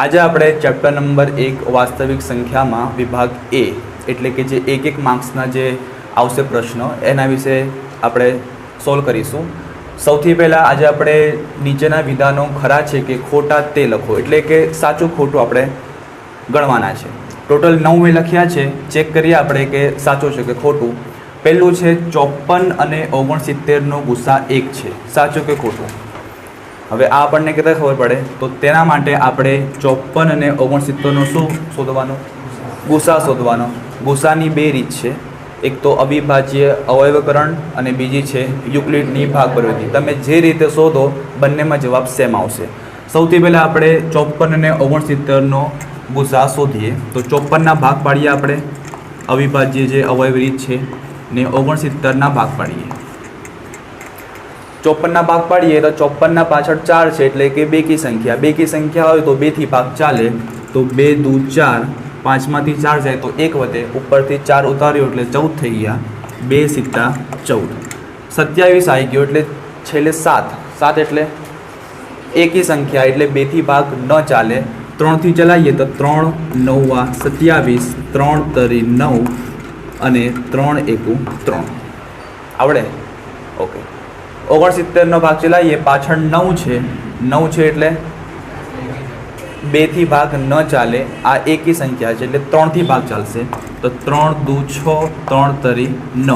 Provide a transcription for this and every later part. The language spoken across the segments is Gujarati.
આજે આપણે ચેપ્ટર નંબર 1 વાસ્તવિક સંખ્યામાં વિભાગ એ એટલે કે જે એક માર્ક્સના જે આવશે પ્રશ્નો એના વિશે આપણે સોલ્વ કરીશું। સૌથી પહેલાં આજે આપણે નીચેના વિધાનો ખરા છે કે ખોટા તે લખો, એટલે કે સાચું ખોટું આપણે ગણવાના છે। ટોટલ 9 લખ્યા છે, ચેક કરીએ આપણે કે સાચું છે કે ખોટું। પહેલું છે 54 અને 69નો ગુસા 1 છે, સાચું કે ખોટું? હવે આ આપણને કેટલા ખબર પડે તો તેના માટે આપણે 54 અને 69નો શું શોધવાનો? ગુસા શોધવાનો। ગુસાની બે રીત છે, એક તો અવિભાજ્ય અવયવકરણ અને બીજી છે યુક્લિડની ભાગ પદ્ધતિ। તમે જે રીતે શોધો બંનેમાં જવાબ સેમ આવશે। સૌથી પહેલાં આપણે 54 અને 69નો ગુસા શોધીએ તો 54ના ભાગ પાડીએ આપણે, અવિભાજ્ય જે અવયવ રીત છે, ને 69ના ભાગ પાડીએ। 54ના ભાગ પાડીએ તો 54ના પાછળ 4 છે, એટલે કે બેકી સંખ્યા હોય તો 2થી ભાગ ચાલે તો 2 દુ 4, 5માંથી 4 જાય તો 1 વધે, ઉપરથી 4 ઉતાર્યો એટલે 14 થઈ ગયા, 2 સિત્તા 14। 27 આવી ગયો એટલે છેલ્લે 7 એટલે એકી સંખ્યા એટલે 2થી ભાગ ન ચાલે, 3થી ચલાવીએ તો 3 9 27, 3 તરી 9 અને 3 એકુ 3 આવડે? ઓકે। 69નો ભાગ ચલાવીએ, પાછળ 9 છે એટલે 2થી ભાગ ન ચાલે, આ એકી સંખ્યા છે એટલે 3થી ભાગ ચાલશે તો 3 દુ 6, 3 તરી 9,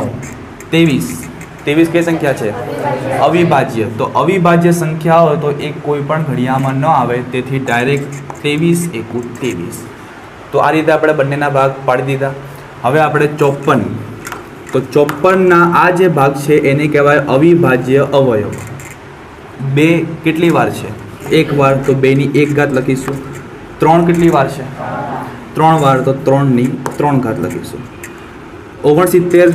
23 કઈ સંખ્યા છે? અવિભાજ્ય। તો અવિભાજ્ય સંખ્યા હોય તો એક કોઈ પણ ઘડિયામાં ન આવે, તેથી ડાયરેક્ટ 23 એકુ 23। તો આ રીતે આપણે બંનેના ભાગ પાડી દીધા। હવે આપણે 54, તો 54ના આ જે ભાગ છે એને કહેવાય અવિભાજ્ય અવયવ। 2 કેટલી વાર છે? એક વાર, તો 2ની 1 ઘાત લખીશું। 3 કેટલી વાર છે? 3 વાર, તો 3ની 3 ઘાત લખીશું। 69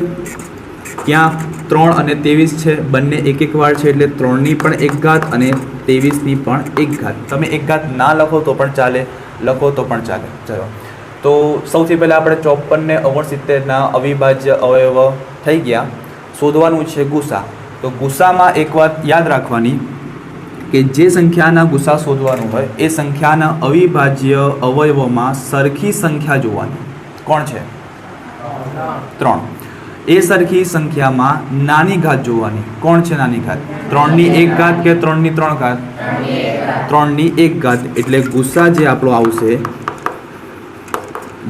ત્યાં 3 અને 23 છે, બંને એક વાર છે એટલે 3ની પણ 1 ઘાત અને 23ની પણ 1 ઘાત। તમે 1 ઘાત ના લખો તો પણ ચાલે, લખો તો પણ ચાલે। ચલો, તો સૌથી પહેલાં આપણે 54 ને 69ના અવિભાજ્ય અવયવ થઈ ગયા। શોધવાનું છે ગુસા। તો ગુસામાં એક વાત યાદ રાખવાની કે જે સંખ્યાના ગુસા શોધવાનું હોય એ સંખ્યાના અવિભાજ્ય અવયવોમાં સરખી સંખ્યા જોવાની। કોણ છે? 3। એ સરખી સંખ્યામાં નાની ઘાત જોવાની। કોણ છે નાની ઘાત? 3ની 1 ઘાત કે 3ની 3 ઘાત? 3ની 1 ઘાત। એટલે ગુસા જે આપણો આવશે,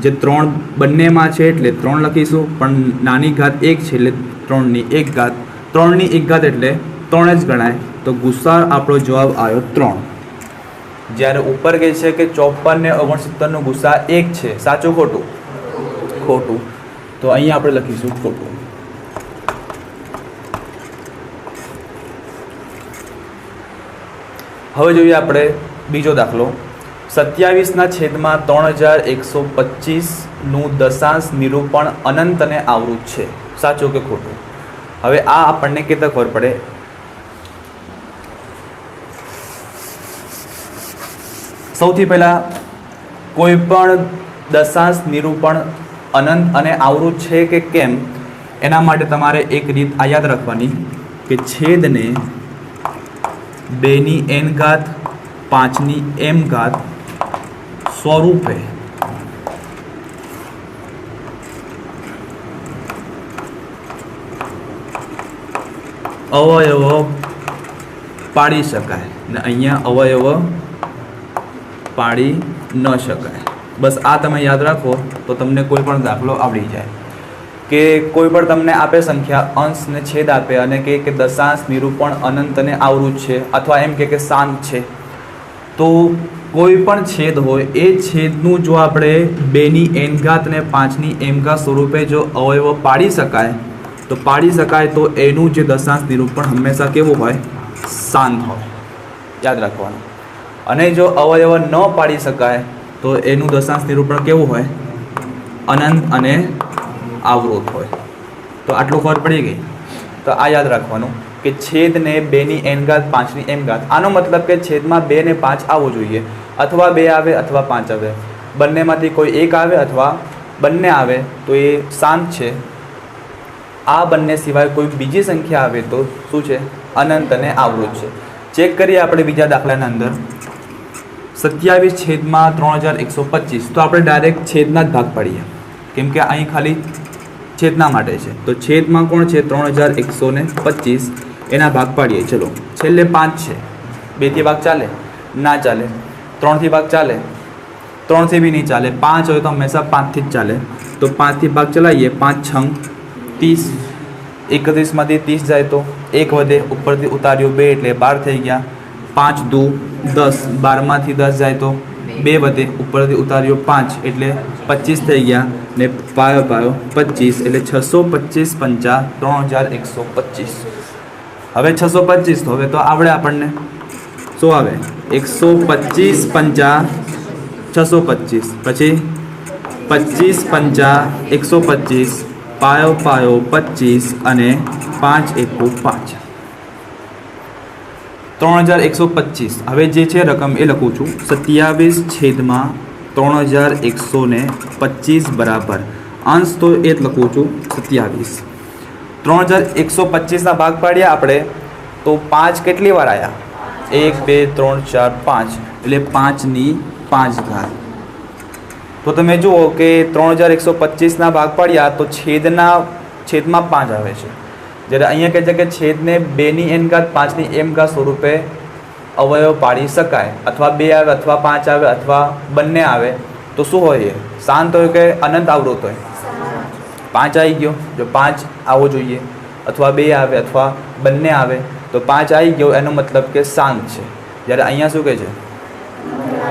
જે 3 બંનેમાં છે એટલે 3 લખીશું, પણ નાની ઘાત 1 છે એટલે 3ની 1 ઘાત। 3ની 1 ઘાત એટલે 3 જ ગણાય, તો ગુસા આપણો જવાબ આવ્યો 3। જ્યારે ઉપર કહે છે કે 54 ને 69નો ગુસા 1 છે, સાચું ખોટું? ખોટું। તો અહીંયા આપણે લખીશું ખોટું। હવે જોઈએ આપણે બીજો દાખલો। 27ના છેદમાં 3125નું દશાંશ નિરૂપણ અનંત અને આવૃત છે, સાચું કે ખોટું? હવે આ આપણને કેટલા ખબર પડે? સૌથી પહેલાં કોઈ પણ દશાંશ નિરૂપણ અનંત અને આવૃત છે કે કેમ એના માટે તમારે એક રીત આ યાદ રાખવાની કે છેદને 2ની n ઘાત 5ની m ઘાત સ્વરૂપે અવયવ પાડી શકાય, ને અહીંયા અવયવ પાડી ન શકાય। બસ આ તમે યાદ રાખો તો તમને કોઈ પણ દાખલો આવડી જાય। કે કોઈ પણ તમને આપે સંખ્યા, અંશ ને છેદ આપે અને કહે કે દશાંશ નિરૂપણ અનંત અને આવૃત છે, અથવા એમ કે શાંત છે, તો કોઈ પણ છેદ હોય એ છેદનું જો આપણે 2ની n ઘાત અને 5ની m ઘાત સ્વરૂપે જો અવયવ પાડી શકાય તો એનું જે દશાંશ નિરૂપણ હંમેશા કેવું હોય? શાંત હોય, યાદ રાખવાનું। અને જો અવયવ ન પાડી શકાય તો એનું દશાંશ નિરૂપણ કેવું હોય? અનંત અને આવૃત હોય। તો આટલું ખબર પડી ગઈ। તો આ યાદ રાખવાનું કે છેદને 2ની n ઘાત 5ની m ઘાત, આનો મતલબ કે છેદમાં 2 ને 5 આવવો જોઈએ, અથવા 2 આવે અથવા 5 આવે, બંનેમાંથી કોઈ એક આવે અથવા બંને આવે તો એ શાંત છે। આ બંને સિવાય કોઈ બીજી સંખ્યા આવે તો શું છે? અનંત અને આવૃત છે। ચેક કરીએ આપણે બીજા દાખલાના અંદર। 27 છેદમાં 3125 તો આપણે ડાયરેક્ટ છેદના જ ભાગ પાડીએ કેમ કે અહીં ખાલી છેદના માટે છે તો છેદમાં કોણ છે 3125 એના ભાગ પાડીએ ચલો છેલ્લે 5 છે 2 થી ભાગ ચાલે ના ચાલે 3 થી ભાગ ચાલે 3 થી બી નહીં ચાલે 5 હોય તો હંમેશા 5 થી જ ચાલે તો 5 થી ભાગ ચલાવીએ 5 6 30 31 માંથી 30 જાય તો 1 વધે ઉપરથી ઉતાર્યો 2 એટલે 12 થઈ ગયા 5 2 10 12 માંથી 10 જાય તો 2 વધે ઉપરથી ઉતાર્યો 5 એટલે 25 થઈ ગયા ને પાયો પાયો 25 એટલે 625 પંચા 3125 હવે 625 તો હવે તો આવડે આપણને શું આવે 125 પંચા 625 પછી 25 પંચા 125 પાયો પાયો 25 અને 5 એકુ 5 3125 હવે જે છે રકમ એ લખું છું 27 છેદમાં 3125 બરાબર અંશ તો એ જ લખું છું 27 3125 ના ભાગ પાડ્યા આપણે તો 5 કેટલી વાર આવ્યા 1 2 3 4 5 એટલે 5 ની 5 ઘાત તો તમે જુઓ કે 3125 ના ભાગ પાડ્યા તો છેદમાં 5 આવે છે જ્યારે અહીંયા કહે છે કે છેદને 2 ની n ઘાત 5 ની m ઘાત સ્વરૂપે અવયવ પાડી શકાય અથવા 2 આવે અથવા 5 આવે અથવા બંને આવે તો શું હોય શાંત હોય કે અનંત આવૃત હોય 5 આવી ગયો જો 5 આવવો જોઈએ અથવા 2 આવે અથવા બંને આવે તો 5 આવી ગયો એનો મતલબ કે શાંત છે જ્યારે અહીંયા શું કહે છે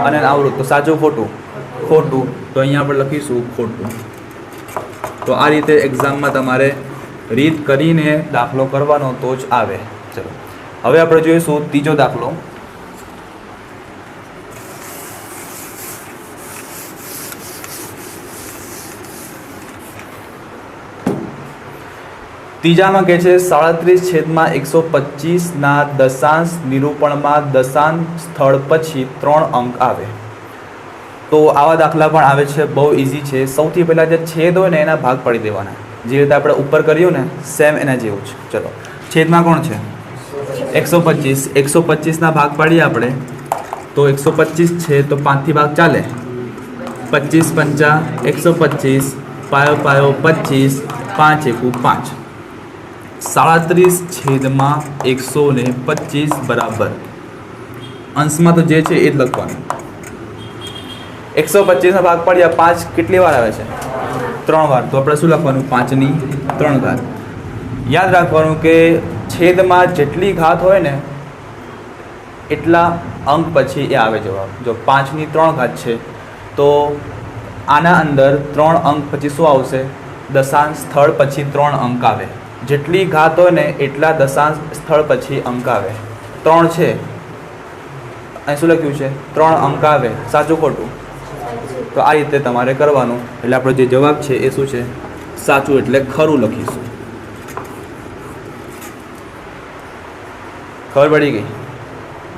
અનંત આવૃત તો સાચું ખોટું ખોટું તો અહીંયા આપણે લખીશું ખોટું તો આ રીતે એક્ઝામમાં તમારે રીત કરીને દાખલો કરવાનો તો જ આવે ચલો હવે આપણે જોઈશું ત્રીજો દાખલો ત્રીજામાં કહે છે 37 છેદમાં 125 ના દશાંશ નિરૂપણમાં દશાંશ સ્થળ પછી 3 અંક આવે તો આવા દાખલા પણ આવે છે બહુ ઇઝી છે સૌથી પહેલાં જે છેદ હોય ને એના ભાગ પાડી દેવાના જે રીતે આપણે ઉપર કર્યું ને સેમ એના જેવું છે ચલો છેદમાં કોણ છે 125 ના ભાગ પાડીએ આપણે તો 125 છે તો 5 થી ભાગ ચાલે 25 પંચા 125 પાયો પાયો 25 5 એકુ 5 37 છેદમાં 125 બરાબર અંશમાં તો જે છે એ જ લખવાનું 125 ના ભાગ પાડ્યા 5 કેટલી વાર આવે છે 3 વાર તો આપણે શું લખવાનું 5 ની 3 ઘાત યાદ રાખવાનું કે છેદમાં જેટલી ઘાત હોય ને એટલા અંક પછી એ આવે જવાબ જો 5 ની 3 ઘાત છે તો આના અંદર 3 અંક પછી શું આવશે દશાંશ સ્થળ પછી 3 અંક આવે જેટલી ઘાત હોય ને એટલા દશાંશ સ્થળ પછી અંક આવે 3 છે અહીં શું લખ્યું છે 3 અંક આવે સાચું ખોટું તો આ રીતે તમારે કરવાનું એટલે આપણો જે જવાબ છે એ શું છે સાચું એટલે ખરું લખીશું ખબર પડી ગઈ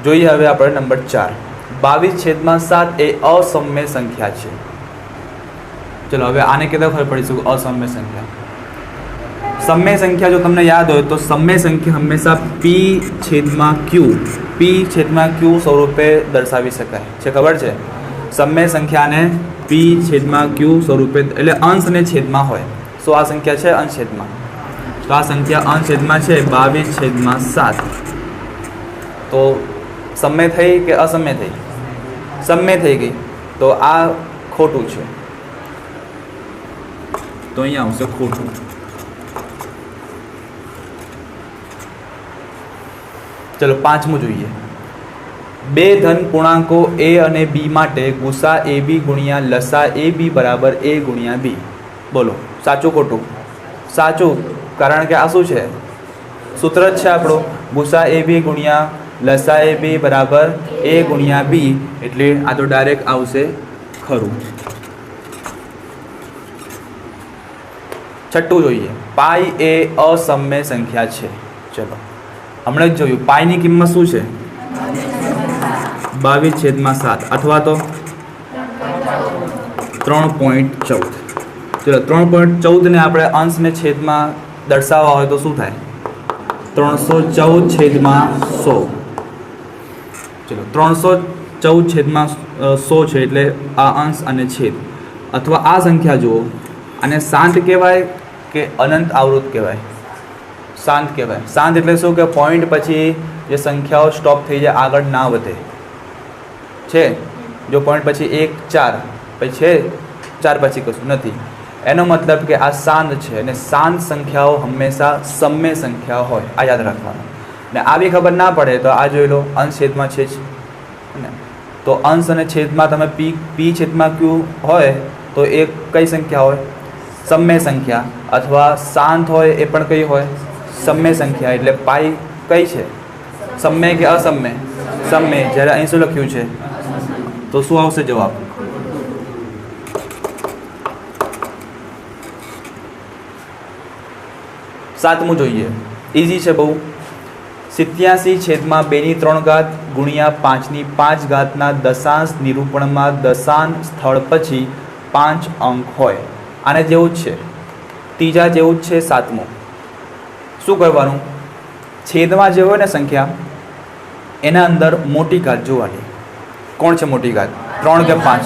જોઈએ હવે આપણે નંબર 4 22 છેદમાં 7 એ અસમ્ય સંખ્યા છે ચલો હવે આને કેતા ખબર પડીશું અસમ્ય સંખ્યા सम्य संख्या जो तमने याद हो तो सम्य संख्या हमेशा p छेदમાં q स्वरूपे दर्शावी शकाय छे खबर छे सम्य संख्या ने p छेदમાં q स्वरूपे એટલે અંશ ને છેદમાં હોય સો આ સંખ્યા છે અંશ છેદમાં તો આ સંખ્યા અંશ છેદમાં છે 22 છેદમાં 7 તો सम्य થઈ કે असम्य થઈ सम्य થઈ ગઈ તો આ ખોટું છે તો અહીંયા આવશે ખોટું चलो पांचमू જોઈએ બે ધન પૂર્ણાંકો a અને b માટે ગુસા ab ગુણ્યા લસા ab બરાબર a ગુણ્યા b બોલો સાચું ખોટું સાચું કારણ કે આ શું છે સૂત્ર જ છે આપણો ગુસા ab ગુણ્યા લસા ab બરાબર a ગુણ્યા b એટલે આ તો ડાયરેક્ટ આવશે ખરું છઠ્ઠું જોઈએ પાઈ એ અસમ્ય સંખ્યા છે ચલો हमने जो पाई की किंमत शू है 22 छेदમાં 7 अथवा तो 3.14 चलो 3.14 ने આપણે અંશ ને છેદમાં દર્શાવવા હોય તો શું થાય 314 છેદમાં 100 ચલો 314 14/100 છે એટલે આ અંશ અને છેદ, અથવા આ સંખ્યા જુઓ, આને શાંત કહેવાય કે અનંત આવૃત કહેવાય? શાંત કહેવાય. શાંત એટલે શું કે પોઈન્ટ પછી જે સંખ્યાઓ સ્ટોપ થઈ જાય, આગળ ના વધે છે. જો પોઈન્ટ પછી 1 4 પછી છે 4 પછી કશું નથી, એનો મતલબ કે આ શાંત છે. અને શાંત સંખ્યાઓ હંમેશા સમય સંખ્યાઓ હોય, આ યાદ રાખવાનું. ને આવી ખબર ના પડે તો આ જોઈ લો, અંશ છેદમાં છે જ ને, તો અંશ અને છેદમાં તમે પી છેદમાં ક્યુ હોય તો એ કઈ સંખ્યા હોય? સમય સંખ્યા. અથવા શાંત હોય એ પણ કઈ હોય? સમય સંખ્યા. એટલે પાઈ કઈ છે? સમય કે અસમય? સમય. જ્યારે અહીં શું લખ્યું છે? તો શું આવશે જવાબ? સાતમું જોઈએ, ઇઝી છે બહુ. 87/2/3 ગુણ્યા 5/5 દશાંશ નિરૂપણમાં દશાંશ સ્થળ પછી 5 અંક હોય. આને જેવું જ છે, ત્રીજા જેવું જ છે. સાતમું શું કરવાનું? છેદમાં જે હોય ને સંખ્યા, એના અંદર મોટી ઘાત જોવાની. કોણ છે મોટી ઘાત? 3 કે 5?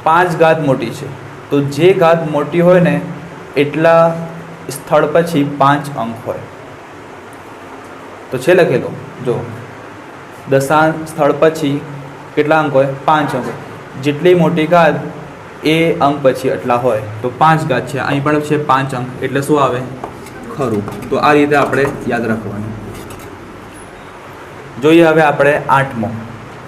5 ઘાત મોટી છે. તો જે ઘાત મોટી હોય ને એટલા સ્થળ પછી 5 અંક હોય. તો છે લખેલું જો, દશાંશ સ્થળ પછી કેટલા અંક હોય? 5 અંક. જેટલી મોટી ઘાત એ અંક પછી એટલા હોય. તો 5 ઘાત છે, અહીં પણ છે 5 અંક, એટલે શું આવે? ખરું. તો આ રીતે આપણે યાદ રાખવાનું. જોઈએ હવે આપણે આઠમો.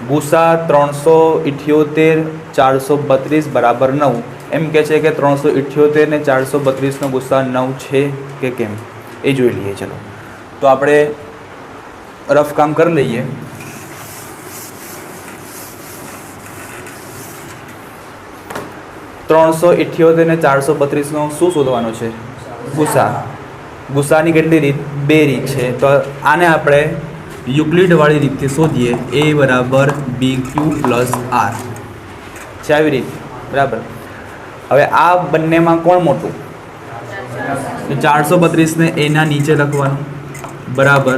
ગુસા 378 432 બરાબર 9. એમ કહે છે કે 378 ને 432 ગુસા 9 છે કે કેમ, એ જોઈ લઈએ. ચલો તો આપણે રફ કામ કરી લઈએ. ત્રણસો 378 ને 432 શું શોધવાનો છે? ગુસા. ગુસાની કેટલી રીત? 2 રીત છે. તો આને આપણે યુક્લિડવાળી રીતથી શોધીએ. a બરાબર bq પ્લસ r છે, આવી રીત. બરાબર. હવે આ બંનેમાં કોણ મોટું? 432 ને એના નીચે લખવાનું, બરાબર.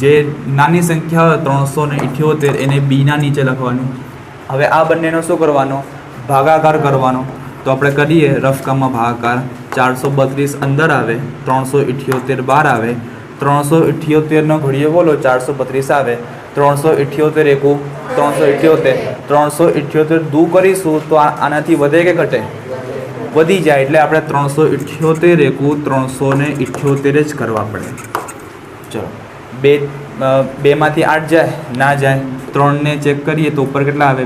જે નાની સંખ્યા હોય 378 એને બીના નીચે લખવાનું. હવે આ બંનેનો શું કરવાનો? ભાગાકાર કરવાનો. તો આપણે કરીએ રફ કામમાં ભાગાકાર. 432 અંદર આવે, 378 બહાર આવે. 378 ઘડીએ બોલો 432 આવે. 378 એકુ 378. 378 દૂર કરીશું તો આનાથી વધે કે ઘટે? વધી જાય. એટલે આપણે 378 એકુ 378 જ કરવા પડે. ચલો, 2 માંથી 8 જાય? ના જાય. 3 ને ચેક કરીએ તો ઉપર કેટલા આવે?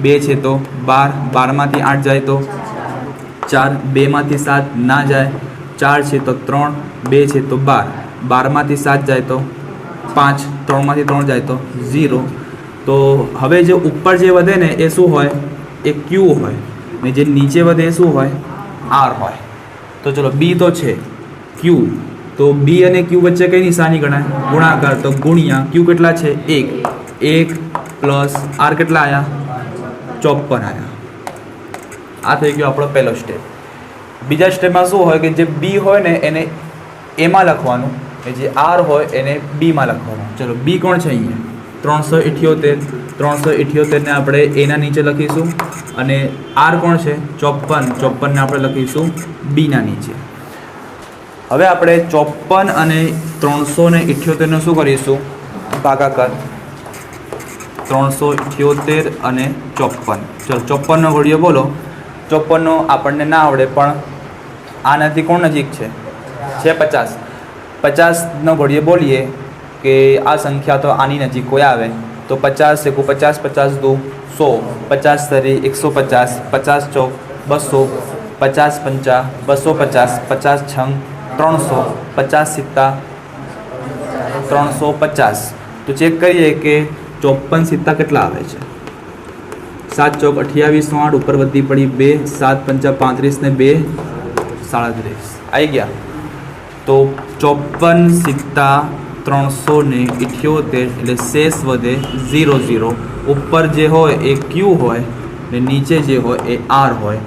2 છે તો 12. 12 માંથી 8 જાય તો 4. 2 માંથી 7 ના જાય. 4 છે તો 3. 2 છે તો 12. 12 માંથી 7 જાય તો 5. 3 માંથી 3 જાય તો 0. તો હવે જે ઉપર જે વધે ને એ શું હોય? એ ક્યુ હોય. ને જે નીચે વધે એ શું હોય? આર હોય. તો ચલો, બી તો છે, ક્યુ. તો બી અને ક્યુ વચ્ચે કઈ નિશાની ગણાય? ગુણાકાર. તો ગુણ્યા ક્યુ કેટલા છે? 1 પ્લસ આર કેટલા આવ્યા? 54 આવ્યા. આ થઈ ગયો આપણો પહેલો સ્ટેપ. બીજા સ્ટેપમાં શું હોય કે જે બી હોય ને એને એમાં લખવાનું, જે આર હોય એને બીમાં લખવાનું. ચલો, બી કોણ છે અહીંયા? 378. 378 ને આપણે એના નીચે લખીશું. અને આર કોણ છે? 54. 54 ને આપણે લખીશું બીના નીચે. હવે આપણે 54 અને 378 નો શું કરીશું? ભાગાકાર. 378 અને 54. ચલો, 54 નો ઘડીએ બોલો. 54 નો આપણને ના આવડે, પણ આનાથી કોણ નજીક છે? 50. 50 નો ઘડીએ બોલીએ કે આ સંખ્યા તો આની નજીક કોઈ આવે તો 50 એકુ 50, 50 દુ 100, 50 તરી 150, 50 ચોક 200, 50 પંચા 250, 50 છંગ 300, 50 સિત્તા 350. તો ચેક કરીએ કે 54 સિત્તા કેટલા આવે છે? 7 ચોક 28 નો 8 ઉપર વધી પડી 2, 7 પંચા 35 ને 2 37 આવી ગયા. તો 54 સિત્તા 378 એટલે શેષ વધે 0 0. ઉપર જે હોય એ ક્યુ હોય ને નીચે જે હોય એ આર હોય.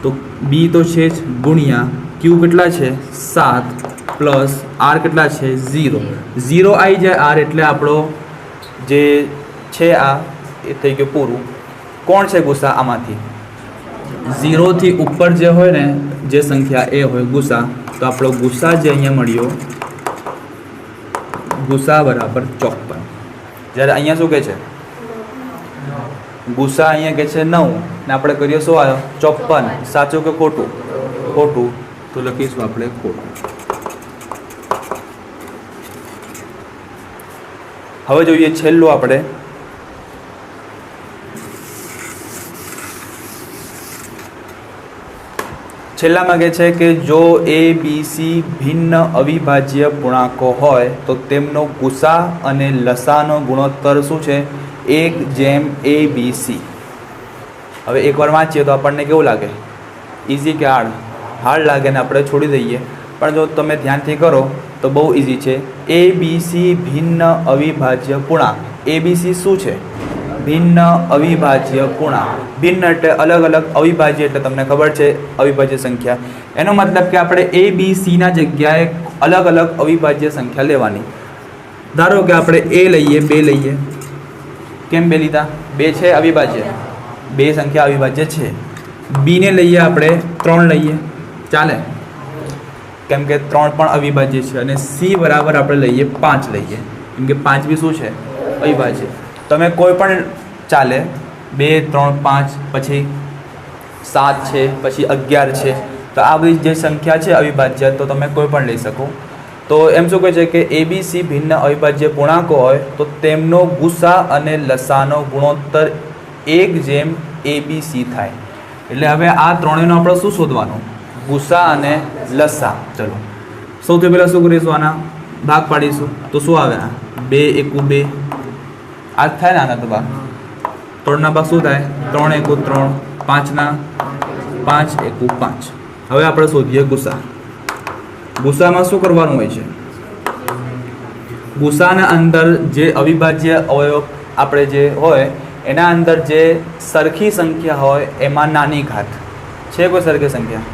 તો બી તો છે જ, ગુણ્યા ક્યુ કેટલા છે? 7 પ્લસ આર કેટલા છે? 0. 0 આવી જાય આર એટલે આપણો જે છે આ એ થઈ ગયું પૂરું. કોણ છે ગુસા આમાંથી? 0 થી ઉપર જે હોય ને જે સંખ્યા એ હોય ગુસા. તો આપણો ગુસા જે અહીંયા મળ્યો ગુસા બરાબર 54. જ્યારે અહીંયા શું કહે છે? ગુસા અહીંયા કહે છે 9 ને આપણે કરીએ શું આવ્યો 54. સાચું કે ખોટું? ખોટું. તો લખીશું આપણે ખોટું. હવે જોઈએ છેલ્લું આપણે છેલ્લામાં કહે છે કે જો એ બી સી ભિન્ન અવિભાજ્ય પૂર્ણાંકો હોય તો તેમનો ગુસા અને લસાનો ગુણોત્તર શું છે? 1/a/b/c. હવે એકવાર વાંચીએ તો આપણને કેવું લાગે? ઇઝી કે હાર્ડ? હાર્ડ લાગે ને આપણે છોડી દઈએ. પણ જો તમે ધ્યાનથી કરો તો બહુ ઇઝી છે. એ બી સી ભિન્ન અવિભાજ્ય પૂર્ણાંક. એ બી સી શું છે? ભિન્ન અવિભાજ્ય પૂર્ણાંક. ભિન્ન એટલે અલગ અલગ, અવિભાજ્ય એટલે તમને ખબર છે અવિભાજ્ય સંખ્યા. એનો મતલબ કે આપણે એ બી સીના જગ્યાએ અલગ અલગ અવિભાજ્ય સંખ્યા લેવાની. ધારો કે આપણે એ લઈએ, 2 લઈએ. કેમ 2 લીધા? 2 છે અવિભાજ્ય, 2 સંખ્યા અવિભાજ્ય છે. બીને લઈએ આપણે 3 લઈએ, ચાલે? કેમ કે 3 પણ અવિભાજ્ય છે. અને સી બરાબર આપણે લઈએ 5 લઈએ, કેમ કે 5 બી શું છે? અવિભાજ્ય. તમે કોઈ પણ ચાલે, 2, 3, 5, પછી 7 છે, પછી 11 છે. તો આ બધી જે સંખ્યા છે અવિભાજ્ય, તો તમે કોઈ પણ લઈ શકો. તો એમ શું કહે છે કે એ બી સી ભિન્ન અવિભાજ્ય પૂર્ણાંકો હોય તો તેમનો ગુસા અને લસાનો ગુણોત્તર 1/a/b/c થાય. એટલે હવે આ ત્રણેયનો આપણે શું શોધવાનું? ગુસા અને લસા. ચલો સૌથી પહેલાં શું કરીશું? આના ભાગ પાડીશું. તો શું આવે? 2 × 2 આ થાય ને આના તો ભાગ. 3 ભાગ શું થાય? 3 × 3, 5 × 5. હવે આપણે શોધીએ ગુસા. ગુસામાં શું કરવાનું હોય છે? ગુસાના અંદર જે અવિભાજ્ય અવયવ આપણે જે હોય એના અંદર જે સરખી સંખ્યા હોય એમાં નાની ઘાત છે. કોઈ સરખી સંખ્યા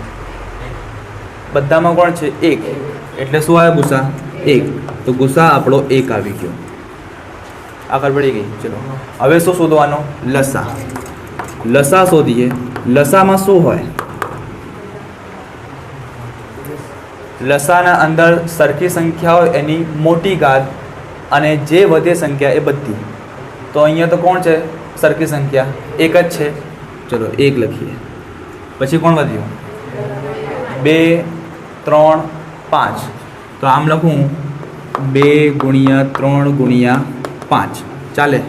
બધામાં કોણ છે? 1. એટલે શું આવે? ગુસા 1. તો ગુસા આપણો 1 આવી ગયો. આગળ પડી ગઈ. ચલો હવે શું શોધવાનું? લસા. લસા શોધીએ. લસામાં શું હોય? લસાના અંદર સરખી સંખ્યા હોય એની મોટી ઘાત અને જે વધે સંખ્યા એ બધી. તો અહીંયા તો કોણ છે સરખી સંખ્યા? 1 જ છે. ચલો 1 લખીએ. પછી કોણ વધ્યું? 2, 3, 5. તો આમ લખું 2 × 3 × 5. ચાલે?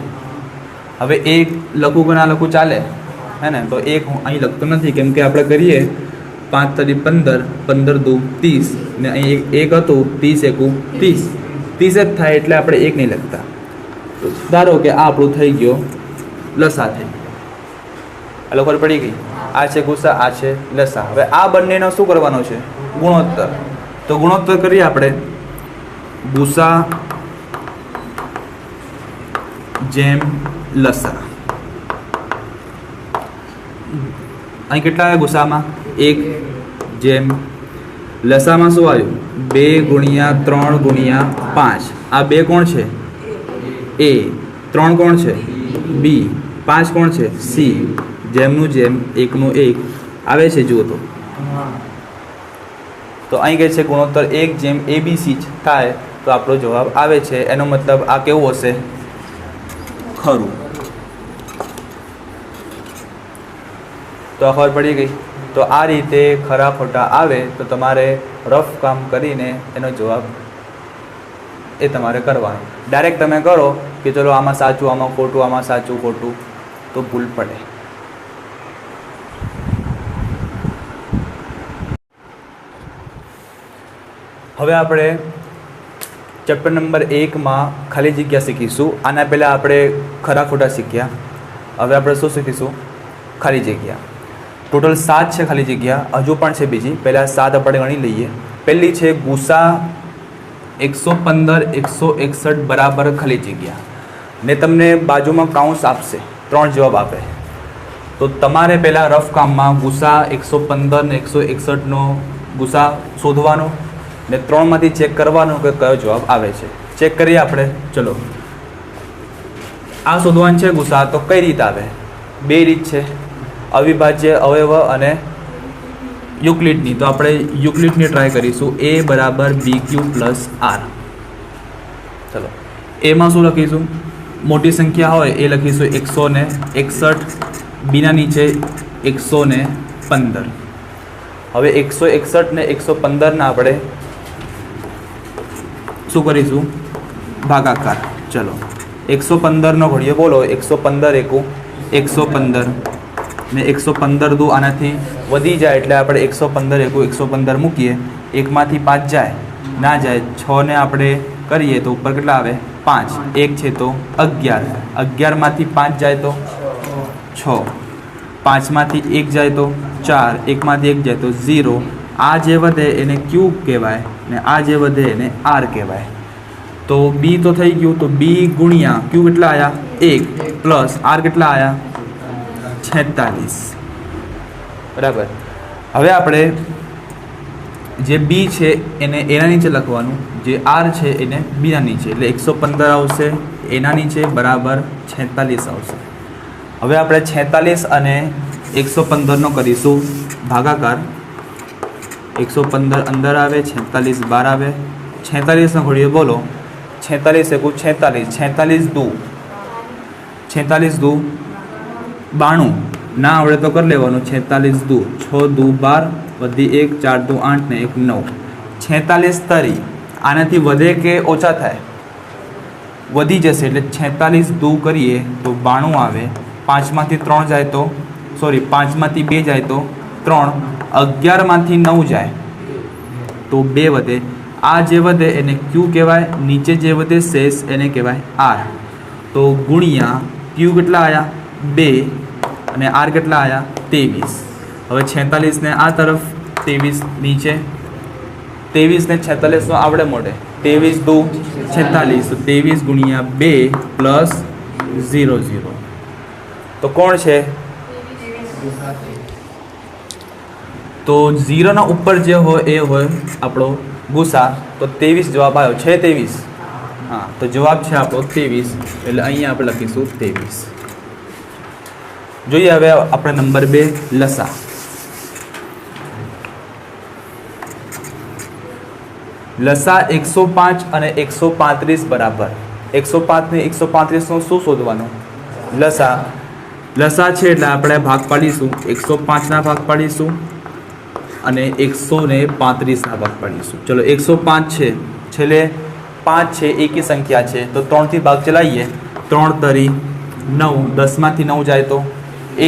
હવે 1 લખું કે ના લખું? ચાલે હે ને? તો 1 હું અહીં લખતો નથી, કેમ કે આપણે કરીએ 5 × 15, 15 × 2 = 30 ને અહીં 1 હતું, 30 × 1 = 30. 30 જ થાય એટલે આપણે 1 નહીં લખતા. તો ધારો કે આ આપણું થઈ ગયો લસા થઈ. આ ખબર પડી ગઈ? આ છે ગુસા, આ છે લસા. હવે આ બંનેનો શું કરવાનો છે? ગુણોત્તર. તો ગુણોત્તર કરીએ આપણે. ગુસા જેમ લસા. અહીં કેટલા આવ્યા ગુસામાં? 1 જેમ લસામાં શું આવ્યું? 2 × 3 × 5. આ 2 કોણ છે? એ. 3 કોણ છે? બી. 5 કોણ છે? સી. જેમનું જેમ 1 નું 1 આવે છે. જુઓ તો અહીં કહે છે ગુણોત્તર 1/a/b/c થાય. તો આપણો જવાબ આવે છે. એનો મતલબ આ કેવું હશે? ખરું. તો ખબર પડી ગઈ. તો આ રીતે ખરા ખોટા આવે તો તમારે રફ કામ કરીને એનો જવાબ એ તમારે કરવાનો. ડાયરેક્ટ તમે કરો કે ચલો આમાં સાચું, આમાં ખોટું, આમાં સાચું ખોટું, તો ભૂલ પડે. હવે આપણે ચેપ્ટર નંબર 1માં ખાલી જગ્યા શીખીશું. આના પહેલાં આપણે ખરા ખોટા શીખ્યા. હવે આપણે શું શીખીશું? ખાલી જગ્યા. ટોટલ 7 છે ખાલી જગ્યા. હજુ પણ છે બીજી. પહેલાં 7 આપણે ગણી લઈએ. પહેલી છે ગુસા 115, 161 બરાબર ખાલી જગ્યા. ને તમને બાજુમાં કાઉન્સ આપશે, 3 જવાબ આપે. તો તમારે પહેલાં રફ કામમાં ગુસા 115 ને 161નો ગુસા શોધવાનો ને 3માંથી ચેક કરવાનું કે કયો જવાબ આવે છે. ચેક કરીએ આપણે. ચલો આ શોધવાનું છે ગુસા, તો કઈ રીત આવે? બે રીત છે, અવિભાજ્ય અવયવ અને યુક્લિડની. તો આપણે યુક્લિડની ટ્રાય કરીશું. a બરાબર BQ પ્લસ R. ચલો, એમાં શું લખીશું? મોટી સંખ્યા હોય એ લખીશું 161, બીના નીચે 115. હવે 161 ને 115 ના આપણે શું કરીશું? ભાગાકાર. ચલો, 115 નો ઘડીએ બોલો. 115 એકુ 115 ને 115 દુ આનાથી વધી જાય એટલે આપણે 115 એકુ 115 મૂકીએ. એકમાંથી 5 જાય, ના જાય. 6 ને આપણે કરીએ તો ઉપર કેટલા આવે? 5. 1 છે તો 11. 11માંથી 5 જાય તો 6. 5માંથી 1 જાય તો 4. 1માંથી 1 જાય તો 0. આ જે વધે એને ક્યુ કહેવાય ને આ જે વધે એને આર કહેવાય. તો બી તો થઈ ગયું. તો બી ગુણ્યા ક્યુ કેટલા આવ્યા? 1 પ્લસ આર કેટલા આવ્યા? 46. બરાબર. હવે આપણે જે બી છે એને એના નીચે લખવાનું, જે આર છે એને બીના નીચે, એટલે 115 આવશે એના નીચે બરાબર 46 આવશે. હવે આપણે 46 અને 115નો કરીશું ભાગાકાર. 115 અંદર આવે, 46 બહાર આવે. 46નો ઘડીએ બોલો. 46 એકુ 46, 46 દુ 92. ના આવડે તો કરી લેવાનું. 46 દુ 6 દુ 12, વધી 1, 4 દુ 8 ને 1 9. 46 તરી આનાથી વધે કે ઓછા થાય? વધી જશે. એટલે 46 દુ કરીએ તો 92 આવે. 5માંથી 3 જાય તો 5માંથી 2 જાય તો 3. 11માંથી 9 જાય તો 2 વધે. આ જે વધે એને ક્યુ કહેવાય, નીચે જે વધે શેષ એને કહેવાય આર. તો ગુણ્યા ક્યુ કેટલા આવ્યા? 2 અને આર કેટલા આવ્યા? 23. હવે 46 ને આ તરફ, 23 નીચે. 23 ને 46 આવડે મોડે. 23 દુ 46, તો 23 ગુણ્યા 2 પ્લસ 0 0. તો કોણ છે? તો 0ના ઉપર જે હોય એ હોય આપણો ગુસા. તો 23 જવાબ આવ્યો છે. 23. હા, તો જવાબ છે આપણો 23. એટલે અહીંયા આપણે લખીશું 23. જોઈએ હવે આપણે નંબર 2 લસા. લસા 105 અને 135 બરાબર. 105 ને 135 શું શોધવાનું? લસા છે એટલે આપણે ભાગ પાડીશું. 105ના ભાગ પાડીશું અને 135ના ભાગ પાડીશું. ચલો, 105 છે, છેલ્લે 5 છે, એકી સંખ્યા છે, તો 3થી ભાગ ચલાવીએ. 3 તરી 9, 10માંથી 9 જાય તો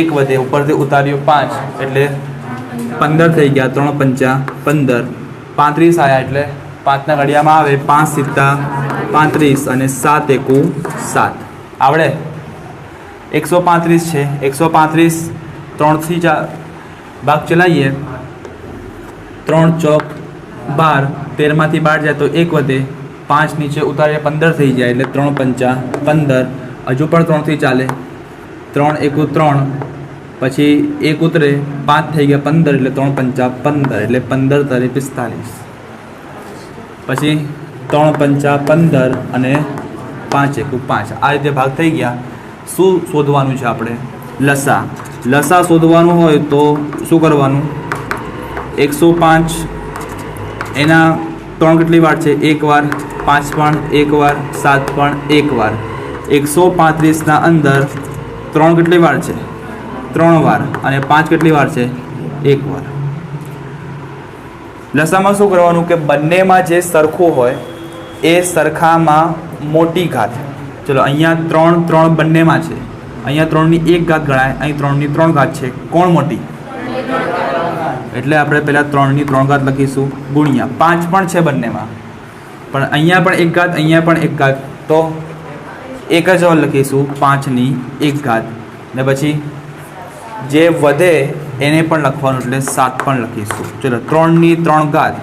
1 વધે, ઉપરથી ઉતાર્યું 5 એટલે 15 થઈ ગયા. 3 પંચા 15, 35 આવ્યા એટલે 5ના ઘડિયામાં આવે. 5 સિત્તા 35 અને 7 એકુ 7. આવડે? 135 છે. 135 3થી ભાગ ચલાવીએ. 3 ચોક 12, 13માંથી 12 જાય તો 1 વધે. 5 નીચે ઉતારીએ 15 થઈ જાય એટલે 3 પંચા 15. હજુ પણ 3થી ચાલે. 3 એકુ 3, પછી 1 ઉતરે, 5 થઈ ગયા 15 એટલે 3 પંચા 15 એટલે 15 તરી 45. પછી 3 પંચા 15 અને 5 એકુ 5. આ રીતે ભાગ થઈ ગયા. શું શોધવાનું છે આપણે? લસા શોધવાનું હોય તો શું કરવાનું? 105 એના 3 કેટલી વાર છે? 1 વાર. 5 પણ 1 વાર. 7 પણ 1 વાર. 135ના અંદર 3 કેટલી વાર છે? 3 વાર. અને 5 કેટલી વાર છે? 1 વાર. લસામાં શું કરવાનું કે બંનેમાં જે સરખું હોય એ સરખામાં મોટી ઘાત. ચલો, અહીંયા 3 3 બંનેમાં છે. અહીંયા 3ની 1 ઘાત ગણાય, અહીં 3ની 3 ઘાત છે. કોણ મોટી? એટલે આપણે પહેલાં 3ની 3 ઘાત લખીશું ગુણ્યા 5 પણ છે બંનેમાં, પણ અહીંયા પણ 1 ઘાત, અહીંયા પણ 1 ઘાત, તો એક જ લખીશું 5ની 1 ઘાત. ને પછી જે વધે એને પણ લખવાનું એટલે 7 પણ લખીશું. ચલો, 3ની 3 ઘાત,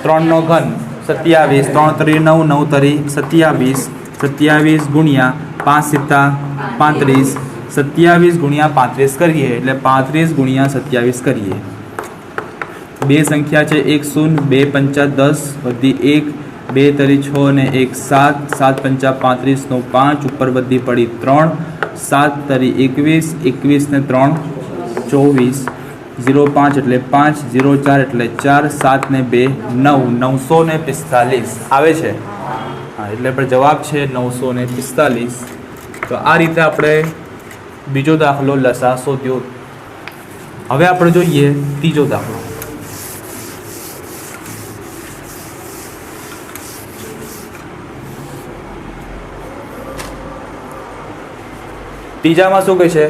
3નો ઘન 27, 3 તરી 9, 9 તરી 27, 27 ગુણ્યા 5 સિત્તા 35, 27 ગુણ્યા 35 કરીએ એટલે 35 ગુણ્યા 27 કરીએ. બે સંખ્યા છે 1 0, 2 પંચા 10, વધી 1, 2 તરી 6 ને 1 7, 7 પંચા 35 નો 5, ઉપર વધી પડી 3, 7 તરી 21, 21 ને 3 24, 0 5 એટલે 5, 0 4 એટલે 4, 7 ને 2 9, 945 આવે છે। હા, એટલે આપણે જવાબ છે 945। તો આ રીતે આપણે બીજો દાખલો લસા શોધ્યો। હવે આપણે જોઈએ ત્રીજો દાખલો। ત્રીજામાં શું કહે છે?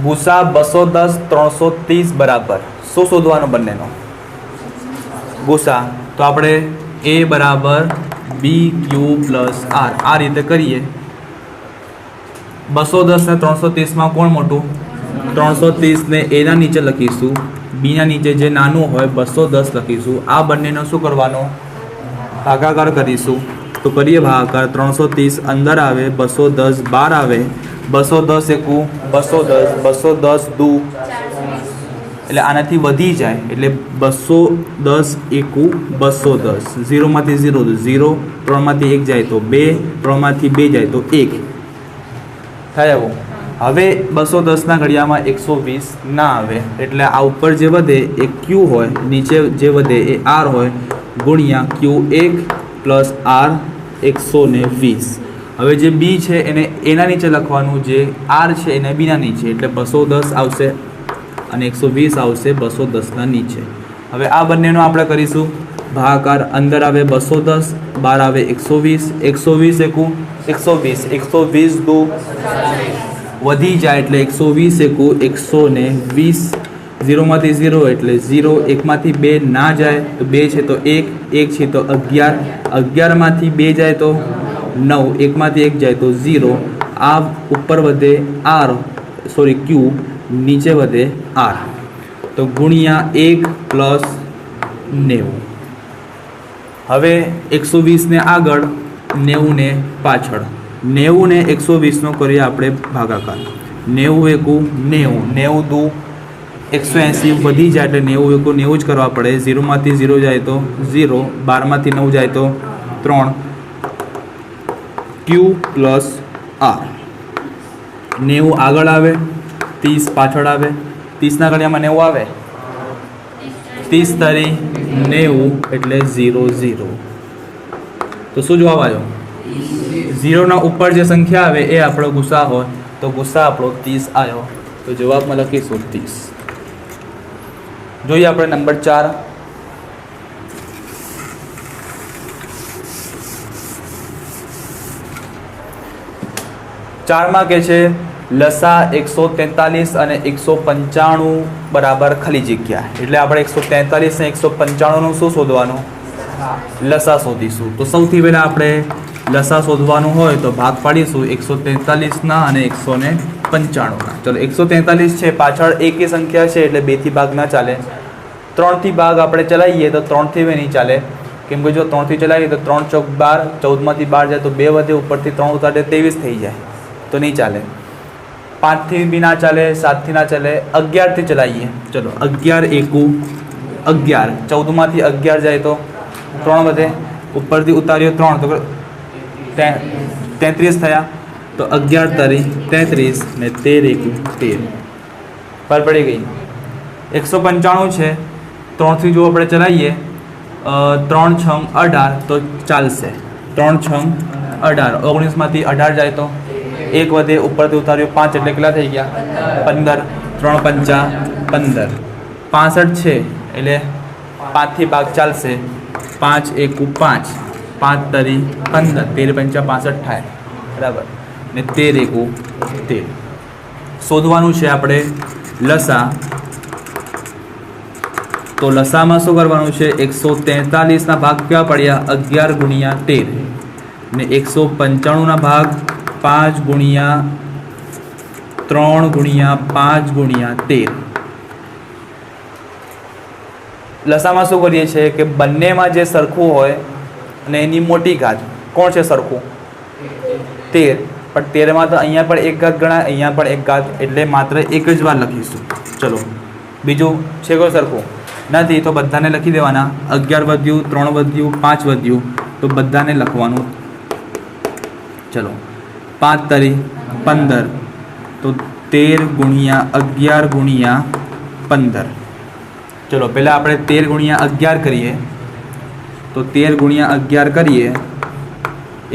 ભૂસા 210 330 બરાબર શું શોધવાનો બંનેનો ભૂસા? તો આપણે A બરાબર BQ પ્લસ R આ રીતે કરીએ। 210 ને 330 કોણ મોટું? 330 ને A ના નીચે લખીશું, B ના નીચે જે નાનું હોય 210 લખીશું। આ બંનેનો શું કરવાનો? ભાગાકાર કરીશું। તો કરીએ ભાગાકાર। 330 અંદર આવે, 210 બહાર આવે, 210 એકુ 210, 210 દુ એટલે આનાથી વધી જાય એટલે 210 એકુ 210, 0 માંથી 0 તો 0, 3 માંથી 1 જાય તો 2, 3 માંથી 2 જાય તો 1 થાય આવું। હવે 210 ના ઘડિયામાં 120 ના આવે એટલે આ ઉપર જે વધે એ Q હોય, નીચે જે વધે એ R હોય, ગુણ્યા Q1 પ્લસ R 120। હવે જે B છે એને એના નીચે લખવાનું, જે R છે એને B ના નીચે, એટલે 210 આવશે અને 120 આવશે 210 ના નીચે। હવે આ બંનેનો આપણે કરીશું ભાગાકાર। અંદર આવે 210, બહાર આવે 120, 120 એકુ 120, 120 દુ વધી જાય એટલે 120 એકુ 120, 0 માંથી 0 એટલે 0, 1 માંથી 2 ના જાય તો 2 છે તો 1, 1 છે તો 11, 11 માંથી 2 જાય તો 9, 1 માંથી 1 જાય તો 0। આ ઉપર વધે Q, નીચે વધે R, તો ગુણ્યા 1 પ્લસ 90। હવે 120 ને આગળ, 90 ને પાછળ, 90 ને 120 નો કરીએ આપણે ભાગાકાર। 90 એકુ 90, 90 દુ 180 વધી જાય એટલે 90 એકુ 90 જ કરવા પડે। 0 માંથી 0 જાય તો 0, 12 માંથી 9 જાય તો 3, Q પ્લસ R। 90 આગળ આવે, 30 પાછળ આવે, 30 ના ઘડિયામાં 90 આવે, 30 તરી 90 એટલે 0 0। તો શું જવાબ આવ્યો? 0 ના ઉપર જે સંખ્યા આવે એ આપણો ગુસા હોય, તો ગુસા આપણો 30 આવ્યો। તો જવાબમાં લખીશું 30। જોઈએ આપણે નંબર 4। ચારમાં કે છે લસા 143 અને 195 બરાબર ખાલી જગ્યા, એટલે આપણે 143 ને 195 નું શું શોધવાનું? લસા શોધીશું। તો સૌથી પહેલા આપણે લસા શોધવાનું હોય તો ભાગ પાડીશું 143 ના અને 195 ના। ચલો 143 છે, પાછળ એકી સંખ્યા છે એટલે 2 થી ભાગ ના ચાલે, 3 થી ભાગ આપણે ચલાવીએ તો 3 થી નહીં ચાલે, કેમ કે જો 3 થી ચલાવીએ તો 3 ચોક 12, 14 માંથી 12 જાય તો 2 વધે, ઉપરથી 3 ઉતારે 23 થઈ જાય તો નહીં ચાલે। 5 થી બી ના ચાલે, 7 થી ના ચાલે, 11 થી ચલાવીએ। ચલો 11 એકુ 11, 14 માંથી 11 જાય તો 3 વધે, ઉપરથી ઉતાર્યો 3 તો 33 થયા, તો 11 તરી 33 ને 13 એકુ 13 પર પડી ગઈ। 195 છે, 3 થી જો આપણે ચલાવીએ 3 6 18 તો ચાલશે, 3 6 18, 19 માંથી 18 જાય તો 1 વધે, ઉપરથી ઉતાર્યો 5 એટલે કેટલા થઈ ગયા? 15, 3 પંચા 15, 65 છે એટલે 5 થી ભાગ ચાલશે, 5 એકુ 5, 5 તરી 15, 13 પંચા 65 થાય બરાબર, ને 13 એકુ 13। શોધવાનું છે આપણે લસા। તો લસામાં શું કરવાનું છે? 143 ના ભાગ કેવા પડ્યા? 11 ગુણ્યા 13, ને 195 ના ભાગ 5 ગુણ્યા 3 ગુણ્યા 5 ગુણ્યા 13। લસામાં શું કરીએ છીએ કે બંનેમાં જે સરખું હોય અને એની મોટી ઘાત, કોણ છે સરખું? 13, પણ 13 માં તો અહીંયા પણ એક ઘાત ગણાય, અહીંયા પણ એક ઘાત, એટલે માત્ર એક જ વાર લખીશું। ચલો બીજું છે કોઈ સરખું નથી તો બધાને લખી દેવાના। 11 વધ્યું, 3 વધ્યું, 5 વધ્યું, તો तो बधाने लखवानुं। चलो 5 तरी 15 तो 13 गुणिया 11 गुणिया 15। चलो पहला આપણે 13 गुणिया 11 करिए तो 13 गुणिया 11 करिए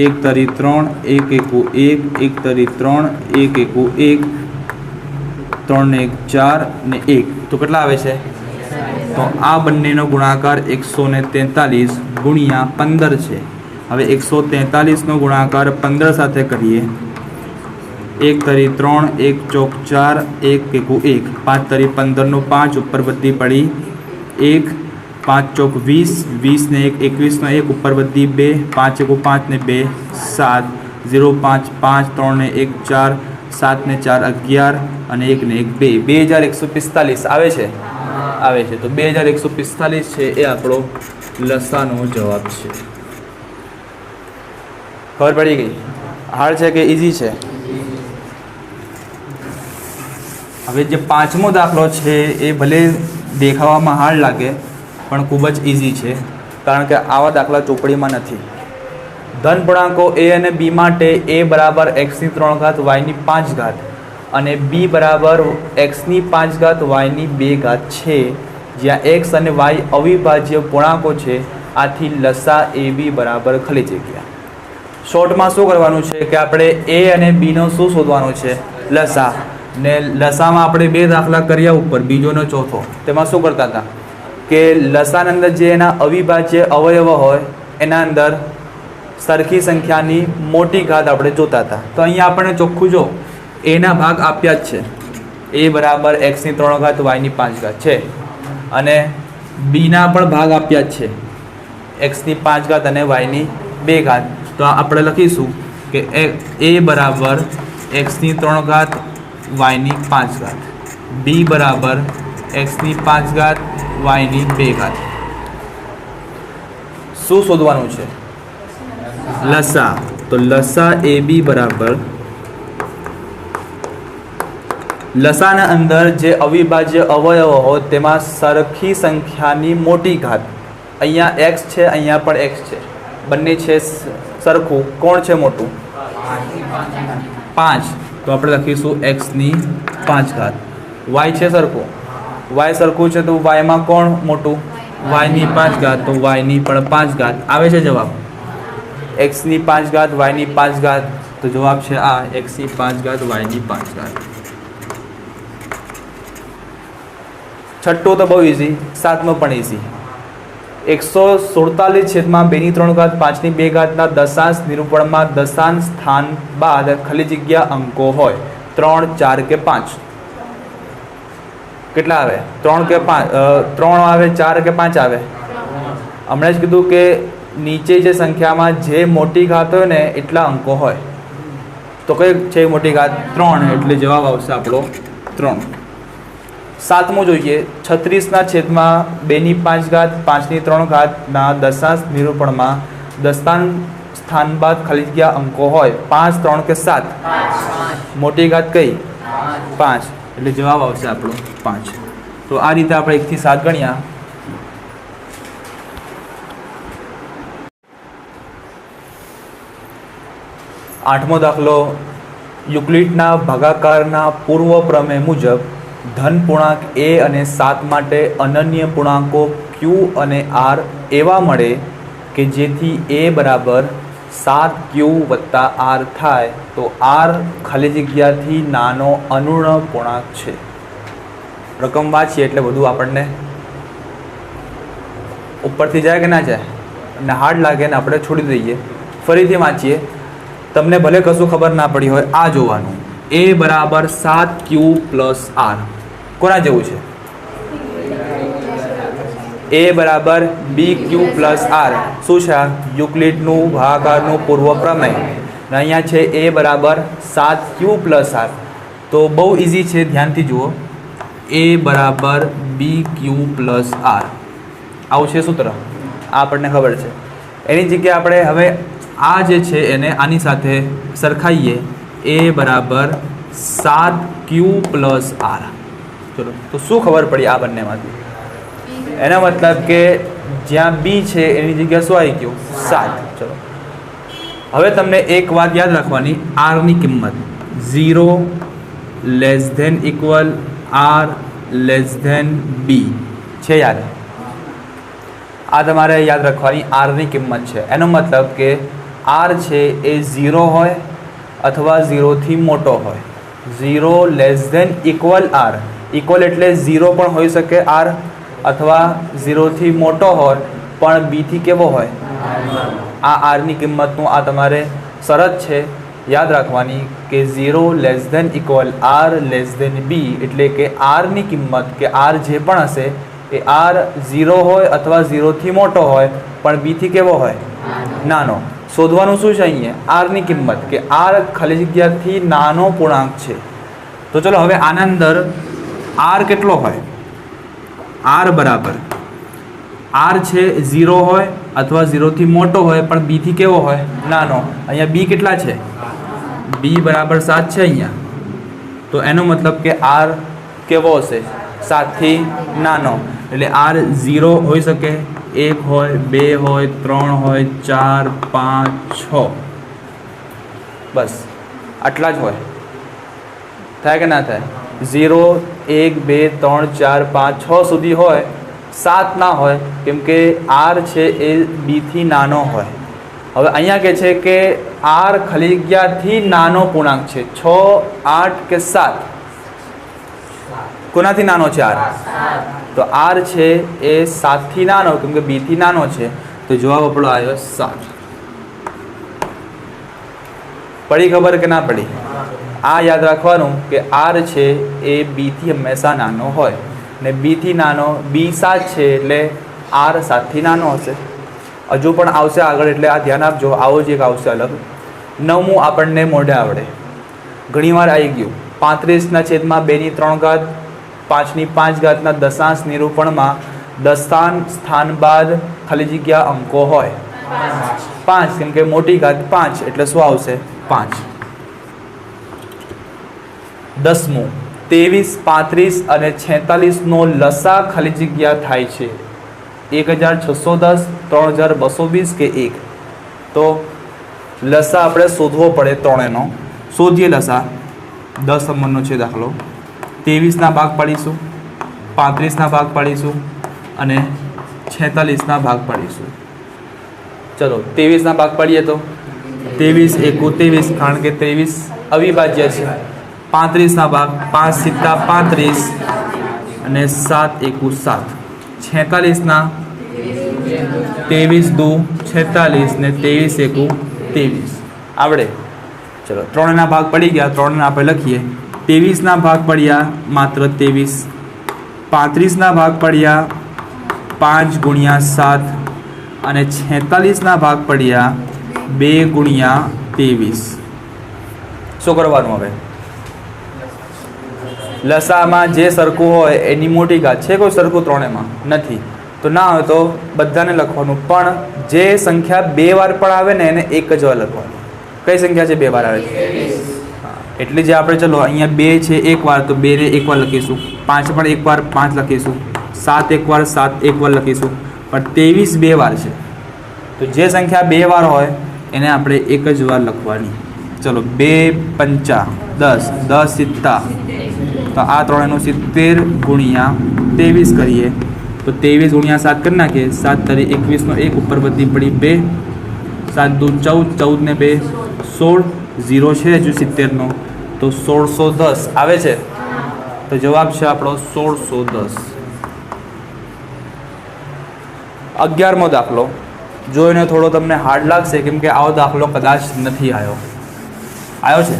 1 तरी 3 1 एकू 1 1 तरी 3 1 एकू 1 3 ने 1 4 ने 1 तो કેટલા આવે છે? તો આ બંનેનો ગુણાકાર 143 ગુણ્યા 15 છે। હવે 143 નો ગુણાકાર 15 સાથે કરીએ 1 તરી 3 1 ચોક 4 1 એકુ 1 5 તરી 15 નો 5 ઉપર બધી પડી 1 5 ચોક 20 20 ने 1 21 નો 1 ઉપર બધી 2 5 એકુ 5 ને 2 7 0 5 5 3 ने 1 4 7 ने 4 11 અને 1 ને 1 2 2145 આવે છે તો 2145 છે એ આપણો લસાનો જવાબ છે। ખબર પડી ગઈ? હાર્ડ છે કે ઇઝી છે? હવે જે પાંચમો દાખલો છે એ ભલે દેખાવામાં હાર્ડ લાગે પણ ખૂબ જ ઇઝી છે, કારણ કે આવા દાખલા ચોપડીમાં નથી। ધન પૂર્ણાંકો એ અને બી માટે a બરાબર x ની 3 ઘાત y ની 5 ઘાત અને b બરાબર x ની 5 ઘાત y ની 2 ઘાત છે, જ્યાં x અને y અવિભાજ્ય પૂર્ણાંકો છે। આથી લસા એ બી બરાબર ખાલી જગ્યા। શોર્ટમાં શું કરવાનું છે કે આપણે એ અને બીનો શું શોધવાનું છે? લસા। ને લસામાં આપણે 2 દાખલા કર્યા ઉપર, બીજો ને ચોથો। તેમાં શું કરતા હતા કે લસાના અંદર જે એના અવિભાજ્ય અવયવ હોય એના અંદર સરખી સંખ્યાની મોટી ઘાત આપણે જોતા હતા। તો અહીંયા આપણે ચોખ્ખું જો એના ભાગ આપ્યા જ છે, એ બરાબર x ની 3 ઘાત y ની 5 ઘાત છે અને બીના પણ ભાગ આપ્યા જ છે, x ની 5 ઘાત અને y ની 2 ઘાત। તો આપણે લખીશું કે a બરાબર x ની 3 ઘાત y ની 5 ઘાત, b બરાબર x ની 5 ઘાત y ની 2 ઘાત। શું શોધવાનું છે? લસા। તો લસા એ બી બરાબર લસાના અંદર જે અવિભાજ્ય અવયવ હોય તેમાં સરખી સંખ્યાની મોટી ઘાત, અહીંયા x છે અહીંયા પણ x છે, બંને છે સરખું, કોણ છે મોટું? 5। તો આપણે લખીશું x ની 5 ઘાત। y છે સરખું, y સરખું છે તો y માં કોણ મોટું? y ની 5 ઘાત, તો y ની પણ 5 ઘાત આવે છે જવાબ। x ની 5 ઘાત y ની 5 ઘાત, તો જવાબ છે આ x ની 5 ઘાત y ની 5 ઘાત। છઠ્ઠો તો બહુ ઇઝી, સાતમો પણ ઇઝી। 147 છેદમાં 2 ની 3 ઘાત 5 ની 2 ઘાતના દશાંશ નિરૂપણમાં દશાંશ સ્થાન બાદ ખાલી જગ્યા અંકો હોય 3 4 કે 5, કેટલા આવે? 3 કે 5? 3 આવે, 4 કે 5 આવે? હમણાં જ કીધું કે નીચે જે સંખ્યામાં જે મોટી ઘાત હોય ને એટલા અંકો હોય, તો કઈ છે મોટી ઘાત? 3, એટલે જવાબ આવશે આપણો 3। સાતમું જોઈએ, 36 છેદમાં 2 ની 5 ઘાત 5 ની 3 ઘાતના દશાંશ નિરૂપણમાં દશાંશ સ્થાન બાદ ખાલી જગ્યા અંકો હોય 5 3 કે 7, મોટી ઘાત કઈ? 5, એટલે જવાબ આવશે આપણો 5। તો આ રીતે આપણે 1 થી 7 ગણ્યા। આઠમો દાખલો, યુક્લિડના ભાગાકારના પૂર્વ પ્રમેય મુજબ ધન પૂર્ણાંક a અને 7 માટે અનન્ય પૂર્ણાંકો q અને r એવા મળે કે જેથી a બરાબર 7q + r થાય તો r ખાલી જગ્યાથી નાનો અનુર્ણ પૂર્ણાંક છે। રકમ વાંચીએ એટલે બધું આપણને ઉપરથી જાય કે ના જાય, અને હાર્ડ લાગે ને આપણે છોડી દઈએ। ફરીથી વાંચીએ, તમને ભલે કશું ખબર ના પડી હોય, આ જોવાનું a બરાબર 7q + r કોના જેવું છે? a બરાબર bq + r શું છે? યુક્લિડનું ભાગાકારનું પૂર્વ પ્રમેય। અહીંયા છે a બરાબર 7q + r, તો બહુ ઇઝી છે, ધ્યાનથી જુઓ। a બરાબર bq + r આવું છે સૂત્ર, આ આપણને ખબર છે। એની જગ્યાએ આપણે હવે આ જે છે એને આની સાથે સરખાઈએ, a બરાબર 7q + r। ચલો, તો શું ખબર પડી આ બંનેમાંથી? એનો મતલબ કે જ્યાં બી છે એની જગ્યા શું આવી ગયું 7. ચલો હવે તમને એક વાત યાદ રાખવાની, આરની કિંમત 0 less than equal R less than B છે યાદ. આ તમારે યાદ રાખવાની આરની કિંમત છે. એનો મતલબ કે આર છે એ 0 હોય અથવા 0થી મોટો હોય. 0 less than equal or, equal એટલે 0 પણ હોઈ શકે આર, અથવા 0થી મોટો હોય પણ બીથી કેવો હોય. આ આરની કિંમતનું આ તમારે શરત છે યાદ રાખવાની કે 0 less than equal R less than B, એટલે કે આરની કિંમત કે આર જે પણ હશે એ આર 0 હોય અથવા 0થી મોટો હોય પણ બીથી કેવો હોય, નાનો. શોધવાનું શું છે અહીંયા, આરની કિંમત કે આર ખાલી જગ્યાથી નાનો પૂર્ણાંક છે. તો ચલો હવે આના અંદર આર કેટલો હોય, આર બરાબર આર છે 0 હોય અથવા 0થી મોટો હોય પણ બીથી કેવો હોય, નાનો. અહીંયા બી કેટલા છે, બી બરાબર 7 છે અહીંયા. તો એનો મતલબ કે આર કેવો હશે, 7થી નાનો. એટલે આર 0 હોઈ શકે, 1 હોય, 2 હોય, 3 હોય, 4, 5, 6, બસ આટલા જ હોય. થાય કે ના થાય? 0, 1, 2, 3, 4, 5, 6 સુધી હોય, 7 ના હોય, કેમ કે આર છે એ બીથી નાનો હોય. હવે અહીંયા કહે છે કે આર ખાલી જગ્યાથી નાનો પૂર્ણાંક છે. 6, 8 કે 7, કોનાથી નાનો છે આર? તો આર છે એ 7થી નાનો, કેમ કે બીથી નાનો છે. તો જવાબ આપણો આવ્યો 7. પડી ખબર કે ના પડી? આ યાદ રાખવાનું કે આર છે એ બીથી હંમેશા નાનો હોય, ને બીથી નાનો, બી 7 છે એટલે આર 7થી નાનો હશે. હજુ પણ આવશે આગળ, એટલે આ ધ્યાન આપજો. આવો જ એક આવશે અલગ. 9મું આપણને મોઢે આવડે, ઘણીવાર આવી ગયું. 35/2/3 5/5 દશાંશ નિરૂપણમાં દશાંશ સ્થાન બાદ ખાલી જગ્યા અંકો હોય 5, કેમ કે મોટી ઘાત 5 એટલે શું આવશે, 5. 10મું 23, 35 અને 46નો લસા ખાલી જગ્યા થાય છે 1610, 3220 કે 1. તો લસા આપણે શોધવો પડે ત્રણેયનો. શોધીએ લસા. 10 નંબરનો છે દાખલો. 23ના ભાગ પાડીશું, 35ના ભાગ પાડીશું અને 46ના ભાગ પાડીશું. ચલો 23ના ભાગ પાડીએ તો 23 એકુ 23, કારણ કે 23 અવિભાજ્ય છે. 35ના ભાગ 5 સિત્તા 35 અને 7 એકુ 7. 46ના 23 દુ 46 ને 23 એકુ 23 આવડે. ચલો 3ના ભાગ પડી ગયા, 3 આપણે લખીએ. 23ના ભાગ પડ્યા માત્ર 23, 35ના ભાગ પડ્યા 5 × 7 અને 46ના ભાગ પડ્યા 2 × 23. શું કરવાનું હવે? લસામાં જે સરખું હોય એની મોટી ઘાત છે, કોઈ સરખું ત્રણેયમાં નથી, તો ના હોય તો બધાને લખવાનું. પણ જે સંખ્યા 2 વાર પણ આવે ને એને એક જ વાર લખવાનું. કઈ સંખ્યા છે 2 વાર આવે છે? એટલે જે આપણે ચલો અહીંયા 2 છે એક વાર, તો 2 ને એક વાર લખીશું. 5 પણ એક વાર 5 લખીશું. 7 એક વાર 7 એક વાર લખીશું. પણ 23 2 વાર છે, તો જે સંખ્યા 2 વાર હોય એને આપણે એક જ વાર લખવાની. ચલો 2 × 5 10, 10 સિત્તા, તો આ ત્રણેયનું 70 × 23 કરીએ તો 23 × 7 કરી નાખીએ. 7 તરી 21નો 1 ઉપર બધી પડી 2, 7 દુ 14, 14 ને 2 16, 0 છે હજુ 70નો, તો 1610 આવે છે. તો જવાબ છે આપણો 1610. 11મો દાખલો. જો એને થોડો તમને હાર્ડ લાગશે, કેમ કે આવો દાખલો કદાચ નથી આવ્યો. આવ્યો છે?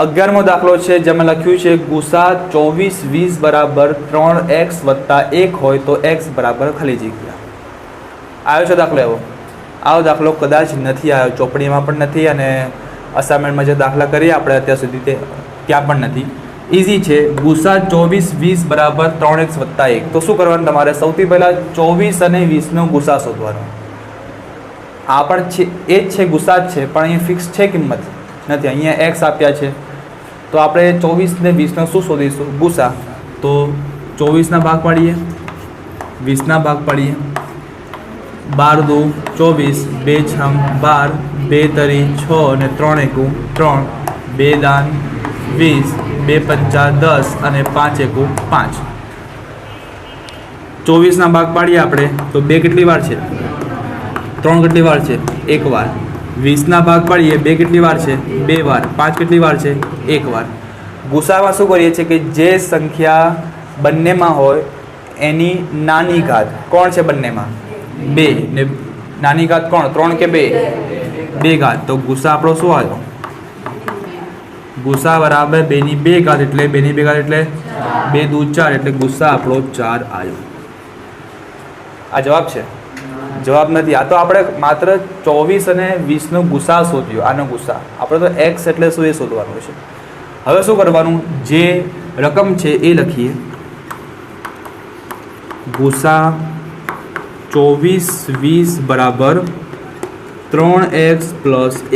અગિયારમો દાખલો છે જેમાં લખ્યું છે ગુસા 24 20 બરાબર 3x + 1 હોય તો x બરાબર ખાલી જગ્યા. આવ્યો છે દાખલો એવો? આવો દાખલો કદાચ નથી આવ્યો, ચોપડીમાં પણ નથી અને અસાઇનમેન્ટમાં જે દાખલા કરીએ આપણે અત્યાર સુધી ત્યાં પણ નથી. ઇઝી છે. ગુસા 24 20 બરાબર 3x + 1. તો શું કરવાનું તમારે? સૌથી પહેલાં 24 અને 20નો ગુસા શોધવાનો. આ પણ છે એ જ છે, ગુસા જ છે, પણ અહીંયા ફિક્સ છે કિંમત નથી. અહીંયા x આપ્યા છે, तो આપણે 24 ને 20 શું શોધીશું ગુસા તો 24 ના ભાગ પાડીએ 20 ના ભાગ પાડીએ 12 દુ 24 2 છમ 12 2 તરી 6 અને 3 એકુ 3 2 દાન 20 2 પંચા 10 અને 5 એકુ 5 24 ના ભાગ પાડીએ આપણે તો 2 કેટલી વાર છે 3 કેટલી વાર છે 1 વાર 20 ના ભાગ પાડીએ 2 કેટલી વાર છે 2 વાર 5 કેટલી વાર છે 1 વાર ગુસામાં શું કરીએ છીએ કે જે સંખ્યા બંનેમાં હોય એની નાની ઘાત કોણ છે બંનેમાં 2 ને નાની ઘાત કોણ 3 કે 2 ઘાત તો ગુસા આપણો શું આવ્યો ગુસા બરાબર 2 ની 2 ઘાત એટલે 2 ની 2 ઘાત એટલે 2 દુ 4 એટલે ગુસા આપણો 4 આવ્યો આ જવાબ છે જવાબ નથી આ તો આપણે માત્ર 24 અને 20 નો ગુસા શોધ્યો આનો ગુસા આપણે તો x એટલે શું એ શોધવાનું છે હવે શું કરવાનું જે રકમ છે એ લખીએ ગુસા 24 20 બરાબર 3x +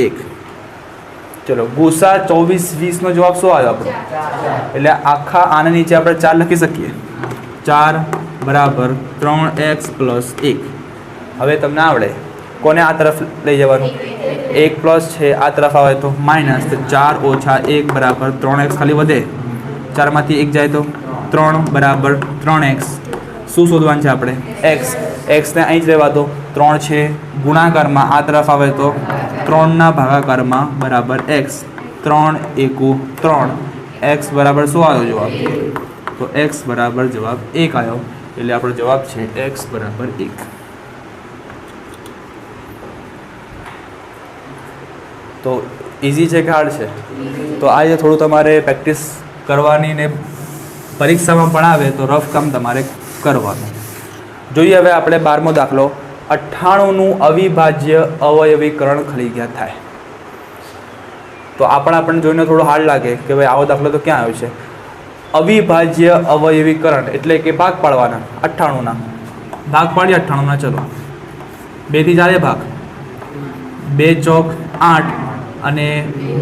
1 ચલો ગુસા 24 20 નો જવાબ શું આવ્યો આપણો એટલે આખા આના નીચે આપણે 4 લખી શકીએ 4 બરાબર 3x + 1 હવે તમને આવડે કોને આ તરફ લઈ જવાનું 1 પ્લસ છે આ તરફ આવે તો માઇનસ તો 4 ઓછા 1 બરાબર 3x ખાલી વધે 4 માંથી 1 જાય તો 3 બરાબર 3x શું શોધવાનું છે આપણે x ને અહીં જ રહેવા દો 3 છે ગુણાકારમાં આ તરફ આવે તો 3 ના ભાગાકારમાં બરાબર x 3 એકુ 3 x બરાબર શું આવ્યો જવાબ તો x બરાબર જવાબ 1 આવ્યો એટલે આપણો જવાબ છે x બરાબર 1 તો ઇઝી છે કે હાર્ડ છે તો આજે થોડું તમારે પ્રેક્ટિસ કરવાની ને પરીક્ષામાં પણ આવે તો રફ કામ તમારે કરવાનું જોઈએ હવે આપણે 12મો દાખલો 98નું અવિભાજ્ય અવયવીકરણ ખાલી ગયા થાય તો આપણને જોઈને થોડું હાર્ડ લાગે કે ભાઈ આવો દાખલો તો ક્યાં આવ્યો છે અવિભાજ્ય અવયવીકરણ એટલે કે ભાગ પાડવાના 98ના ભાગ પાડીએ 98ના ચલો 2 થી 4 ભાગ 2 ચોક 8 અને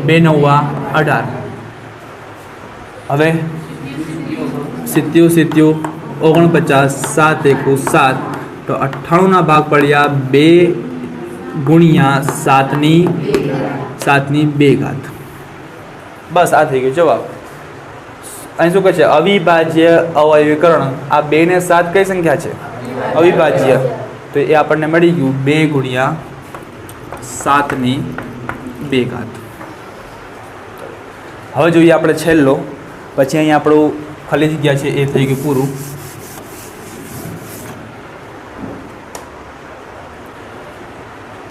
2 નવા 18 હવે 70 49 7 એકુ 7 તો 98ના ભાગ પડ્યા 2 ગુણ્યા 7 ની 2 ઘાત બસ આ થઈ ગયું જવાબ અહીં શું કહે છે અવિભાજ્ય અવયવીકરણ આ 2 ને 7 કઈ સંખ્યા છે અવિભાજ્ય તો એ આપણને મળી ગયું 2 ગુણ્યા 7 ની 2 ઘાત હવે જોઈએ આપણે છેલ્લો પછી અહીં આપણું ખાલી જગ્યા છે એ થઈ ગયું પૂરું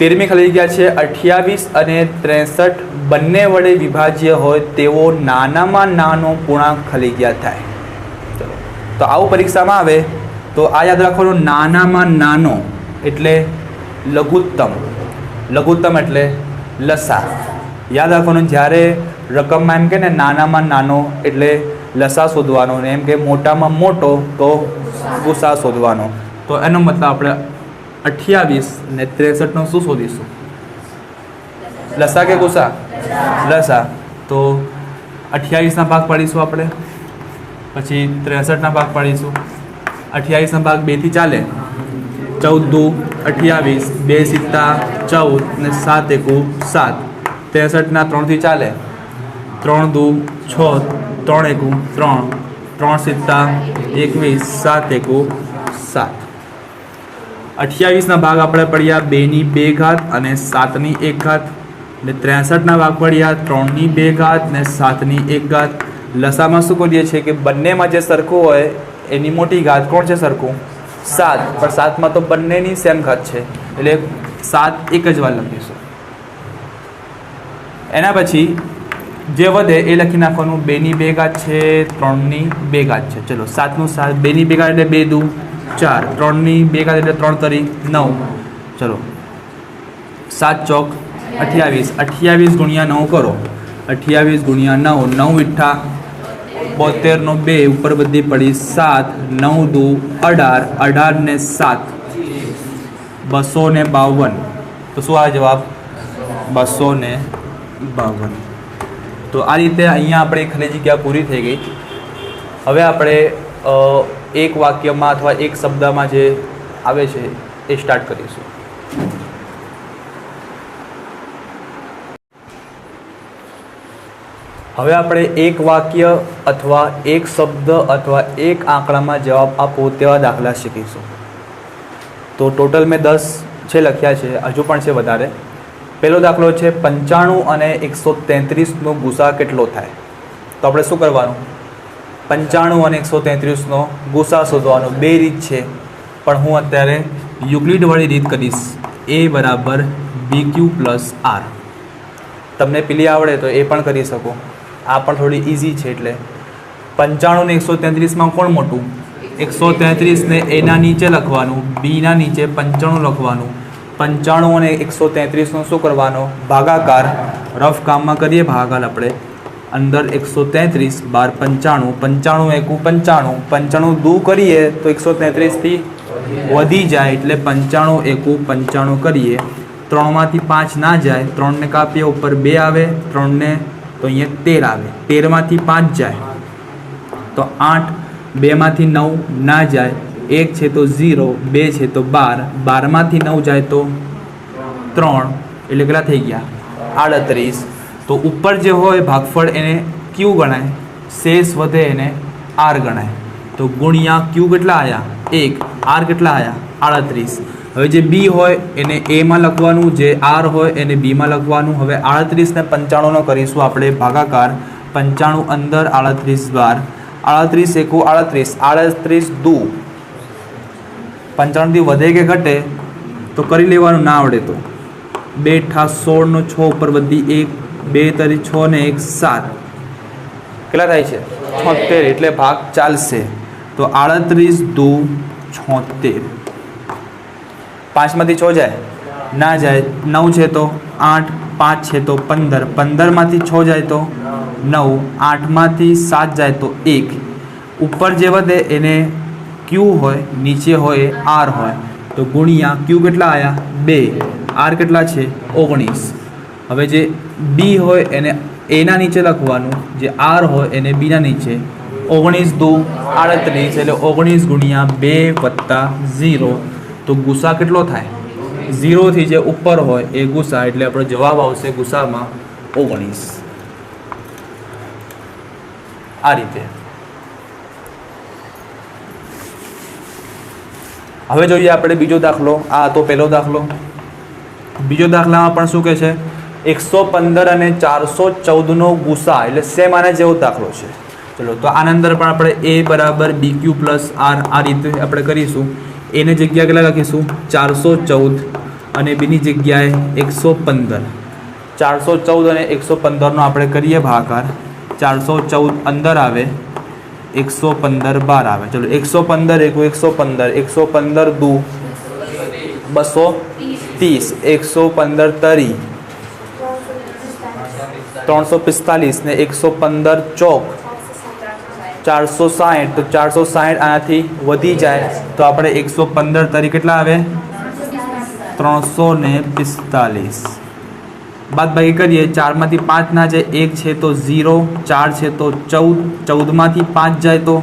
13મી ખાલી જગ્યા છે 28 અને 63 બંને વડે વિભાજ્ય હોય તેવો નાનામાં નાનો પૂર્ણાંક ખાલી ગયા થાય ચલો તો આવું પરીક્ષામાં આવે તો આ યાદ રાખવાનું નાનામાં નાનો એટલે લઘુત્તમ એટલે લસા યાદ રાખવાનું જ્યારે રકમમાં એમ કે ને નાનામાં નાનો એટલે લસા શોધવાનો ને એમ કે મોટામાં મોટો તો ગુસા શોધવાનો તો એનો મતલબ આપણે 28 ને 63નો શું શોધીશું લસા કે ગુસા લસા તો 28ના ભાગ પાડીશું આપણે પછી 63ના ભાગ પાડીશું 28ના ભાગ 2 થી ચાલે 14 દુ 28 2 સિત્તા 14 ને 7 એકુ 7 63ના 3 થી ચાલે 3 દુ 6 3 એકુ 3 3 સિત્તા 21 7 એકુ 7 28ના ભાગ આપણે પડ્યા 2 ની 2 ઘાત અને 7 ની 1 ઘાત ને 63ના ભાગ પડ્યા 3 ની 2 ઘાત ને 7 ની 1 ઘાત લસામાં શું કરીએ છીએ કે બંનેમાં જે સરખું હોય એની મોટી ઘાત કોણ છે સરખું 7 પણ 7માં તો બંનેની સેમ ઘાત છે એટલે 7 એક જ વાર લખીશું એના પછી જે વધે એ લખી નાખવાનું 2 ની 2 ઘાત છે 3 ની 2 ઘાત છે ચલો 7નું 7 2 ની 2 ઘાત એટલે 2 દુ 4 3 ની 2 ઘાત એટલે 3 તરી 9 ચલો 7 ચોક 28 ગુણ્યા 9 કરો 28 ગુણ્યા 9 9 ઈઠ્ઠા 72 નો 2 ઉપર બધી પડી 7 9 દુ 18 18 ને 7 252 તો શું આ જવાબ 252 તો આ રીતે અહીંયા આપણે ખાલી જગ્યા પૂરી થઈ ગઈ. હવે આપણે એક વાક્યમાં અથવા એક શબ્દમાં જે આવે છે એ સ્ટાર્ટ કરીશું. હવે આપણે એક વાક્ય અથવા એક શબ્દ અથવા એક આંકડામાં જવાબ આપો તેવા દાખલા શીખીશું. તો ટોટલ મેં 10 છે લખ્યા છે, હજુ પણ છે વધારે. પહેલો દાખલો છે 95 અને 133નો ગુસા કેટલો થાય. તો આપણે શું કરવાનું, 95 અને 133નો ગુસા શોધવાનો. બે રીત છે, પણ હું અત્યારે યુક્લિડવાળી રીત કરીશ. a બરાબર bq પ્લસ r. તમને પેલી આવડે તો એ પણ કરી શકો, આ પણ થોડી ઇઝી છે. એટલે 95 ને 133માં કોણ મોટું? 133ને એના નીચે લખવાનું, બીના નીચે 95 લખવાનું. 95 અને 133નો શું કરવાનો? ભાગાકાર. રફ કામમાં કરીએ ભાગાકાર આપણે. અંદર 133 બાર 95, 95 એકુ 95, 95 દૂ કરીએ તો 133થી વધી જાય એટલે 95 એકુ 95 કરીએ. 3માંથી 5 ના જાય, 3ને કાપીએ ઉપર 2 આવે, 3ને તો અહીંયા 13 આવે. 13માંથી 5 જાય તો 8, 2માંથી 9 ના જાય, 1 છે તો 0, 2 છે તો 12, 12માંથી 9 જાય તો 3, એટલે કેટલા થઈ ગયા? 38. તો ઉપર જે હોય ભાગફળ એને ક્યુ ગણાય, શેષ વધે એને આર ગણાય. તો ગુણ્યા ક્યુ કેટલા આવ્યા? 1. આર કેટલા આવ્યા? 38. હવે જે બી હોય એને એમાં લખવાનું, જે આર હોય એને બીમાં લખવાનું. હવે 38 ને 95નો કરીશું આપણે ભાગાકાર. 95 અંદર 38 બાર, 38 એકુ 38, 38 દુ. 95થી વધે કે ઘટે તો કરી લેવાનું, ના આવડે તો 2 ઠા 16 નો 6 ઉપર વધી 1, 2 તરી 6 ને 1 7, કેટલા થાય છે? 76. એટલે ભાગ ચાલશે. તો 38 દુ 76. 5માંથી 6 જાય? ના જાય. 9 છે તો 8, 5 છે તો 15, 15માંથી 6 જાય તો 9, 8માંથી 7 જાય તો 1. ઉપર જે વધે એને ક્યુ હોય, નીચે હોય આર હોય. તો ગુણ્યા ક્યુ કેટલા આવ્યા? 2, આર કેટલા છે? 19. હવે જે બી હોય એને એના નીચે લખવાનું, જે આર હોય એને બીના નીચે. 19 દુ 38 એટલે 19 ગુણ્યા 2 વત્તા 0. તો ગુસા કેટલો થાય? 0થી જે ઉપર હોય એ ગુસા, એટલે આપણો જવાબ આવશે ગુસામાં 19. આ રીતે. હવે જોઈએ આપણે બીજો દાખલો. આ તો પહેલો દાખલો. બીજો દાખલામાં પણ શું કહે છે? 115 અને 414નો ગુસા, એટલે સેમ આના જેવો દાખલો છે. ચલો, તો આના અંદર પણ આપણે a બરાબર bq પ્લસ r આ રીતે આપણે કરીશું. એની જગ્યાએ કેટલા લખીશું? 414 અને બીની જગ્યાએ 115. 414 અને 115નો આપણે કરીએ ભાગાકાર. 414 અંદર આવે, 115 બહાર આવે. ચલો, 115 એકુ 115, 115 દુ 230, 115 તરી 345 ને 115 ચોક 460. તો 460 આનાથી વધી જાય તો આપણે 115 તરી કેટલા આવે? 345. બાદબાકી કરીએ. 4માંથી 5 ના જાય, 1 છે તો 0, 4 છે તો 14, 14માંથી 5 જાય તો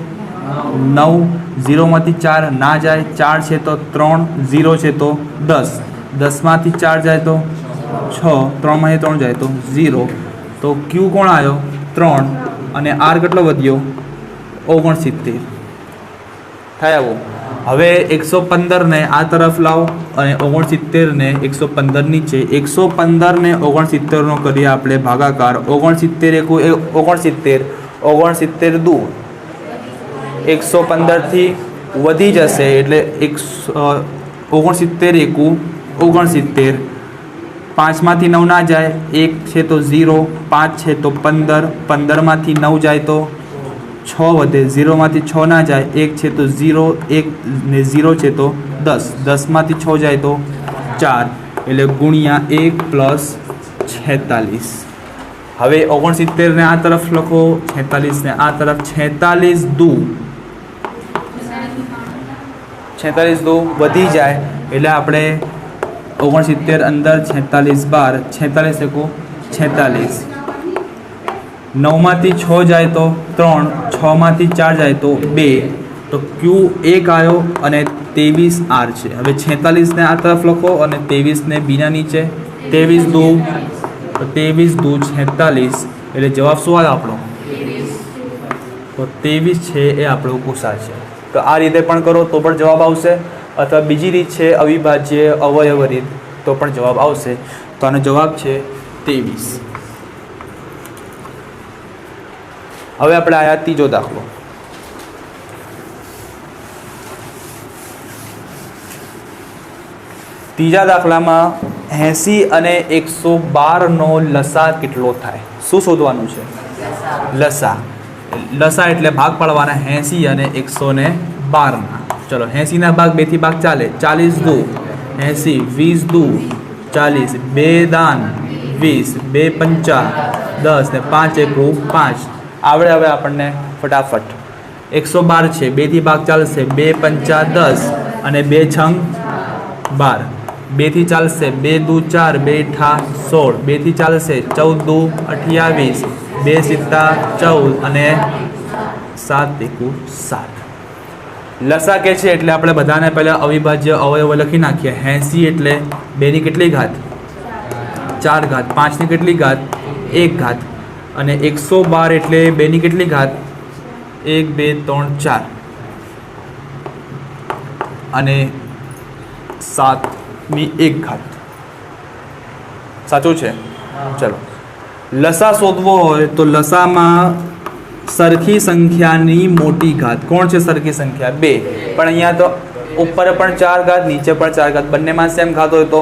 9, 0માંથી 4 ના જાય, 4 છે તો 3, 0 છે તો 10, 10માંથી 4 જાય તો 6, 3માંથી 3 જાય તો 0. તો ક્યુ કોણ આવ્યો? 3. અને આર કેટલો વધ્યો? 69 થાય. આવું. હવે 115ને આ તરફ લાવો અને 69ને 115 નીચે. 115 ને 69નો કરીએ આપણે ભાગાકાર. 69 એકુ 69, 69 દુ 115થી વધી જશે એટલે 69 એકુ 69. 5માંથી 9 ના જાય, 1 છે તો 0, 5 છે તો 15, 15માંથી 9 જાય તો 6 વધે, 0માંથી 6 ના જાય, 1 છે તો 0, 1 ને 0 છે તો 10, 10માંથી 6 જાય તો 4, એટલે ગુણ્યા 1 પ્લસ 46. હવે 69 ને આ તરફ લખો, 46 ને આ તરફ. 46 દુ 46 દુ વધી જાય એટલે આપણે 69 અંદર 46 બાર, 46 એકુ 46, 9માંથી 6 જાય તો 3, 6માંથી 4 જાય તો 2, તો Q 1 આવ્યો અને 23 R છે. હવે 46 ને આ તરફ લખો અને 23 ને બીના નીચે. 23 દુ 46, એટલે જવાબ શું આવ્યો આપણો? તો 23 છે એ આપણો ગુસા છે. તો આ રીતે પણ કરો તો પણ જવાબ આવશે, અથવા બીજી રીત છે અવિભાજ્ય અવયવ રીત, તો પણ જવાબ આવશે. તો આનો જવાબ છે 23. હવે આપણે આયા ત્રીજો દાખલો. ત્રીજા દાખલામાં 80 અને 112 નો લસા કેટલો થાય? શું શોધવાનું છે? લસા. લસા એટલે ભાગ પાડવાના 80 અને 112 ના. ચલો 80 ના ભાગ 2 થી ભાગ ચાલે. 40 દુ 80, 20 દુ 40, 2 દાન 20, 2 પંચા 10 ને 5 એકુ 5. આવડે હવે આપણને ફટાફટ. 112 છે, 2 થી ભાગ ચાલશે. 2 પંચા 10 અને 2 છંગ 12. 2 થી ચાલશે. 2 દુ 4, 2 ઠા 16. 2 થી ચાલશે. 14 દુ 28, 2 સિત્તા 14 અને 7 એકુ 7. લસા કે છે એટલે આપણે બધાને પહેલાં અવિભાજ્ય અવયવ લખી નાખીએ. 80 એટલે 2 ની કેટલી ઘાત? 4 ઘાત. 5 ની કેટલી ઘાત? 1 ઘાત. અને 112 એટલે 2 ની કેટલી ઘાત? 1, 2, 3, 4 અને 7ની 1 ઘાત. સાચું છે? ચલો, લસા શોધવો હોય તો લસામાં સરખી સંખ્યાની મોટી ઘાત. કોણ છે સરખી સંખ્યા? 2. પણ અહીંયા તો ઉપર પણ 4 ઘાત, નીચે પણ 4 ઘાત, બંનેમાં સેમ ઘાત હોય તો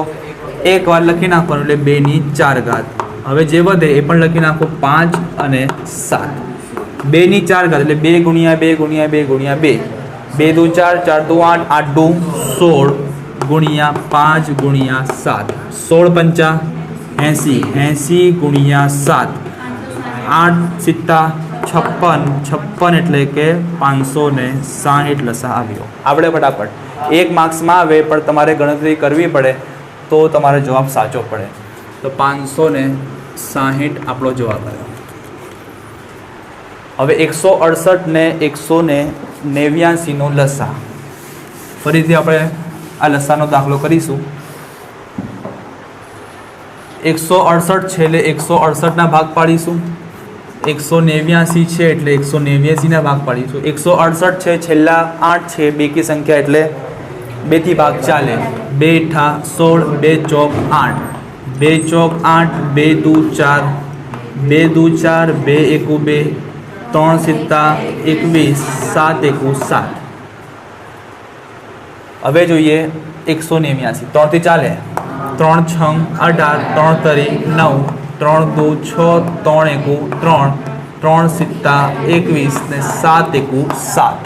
એક વાર લખી નાખવાનું, એટલે 2 ની 4 ઘાત. હવે જે વધે એ પણ લખી નાખો. 5 અને 7. 2 ની 4 ઘાત એટલે 2 ગુણ્યા 2 ગુણ્યા 2 ગુણ્યા 2. 2 દુ 4, 4 દુ 8, 8 દુ 16 ગુણ્યા 5 ગુણ્યા 7. 16 પંચા 80, 80 ગુણ્યા 7, 8 સિત્તા 56, 56 એટલે કે 560 લસા આવ્યો. આપણે ફટાફટ 1 માર્ક્સમાં આવે પણ તમારે ગણતરી કરવી પડે તો તમારો જવાબ સાચો પડે. તો 560 આપણો જવાબ આવ્યો. હવે 168 ને 189 નો લસા. ફરીથી આપણે આ લસાનો દાખલો કરીશું. 168 છે એટલે 168 ના ભાગ પાડીશું. 189 છે એટલે 189 ના ભાગ પાડીશું. 168 છે, છેલ્લા 8 છે બેકી સંખ્યા એટલે 2 થી ભાગ ચાલે. 2 ઠા 16, 2 ચોક 8, 2 ચોક 8, 2 દુ 4, 2 દુ 4, 2 એકુ 2, 3 સિત્તા 21, 7 એકુ 7. હવે જોઈએ 189. 3 થી ચાલે. 3 છંગ 18, 3 તરી 9, 3 દુ 6, 3 એકુ 3, 3 સિત્તા 21 ને 7 એકુ 7.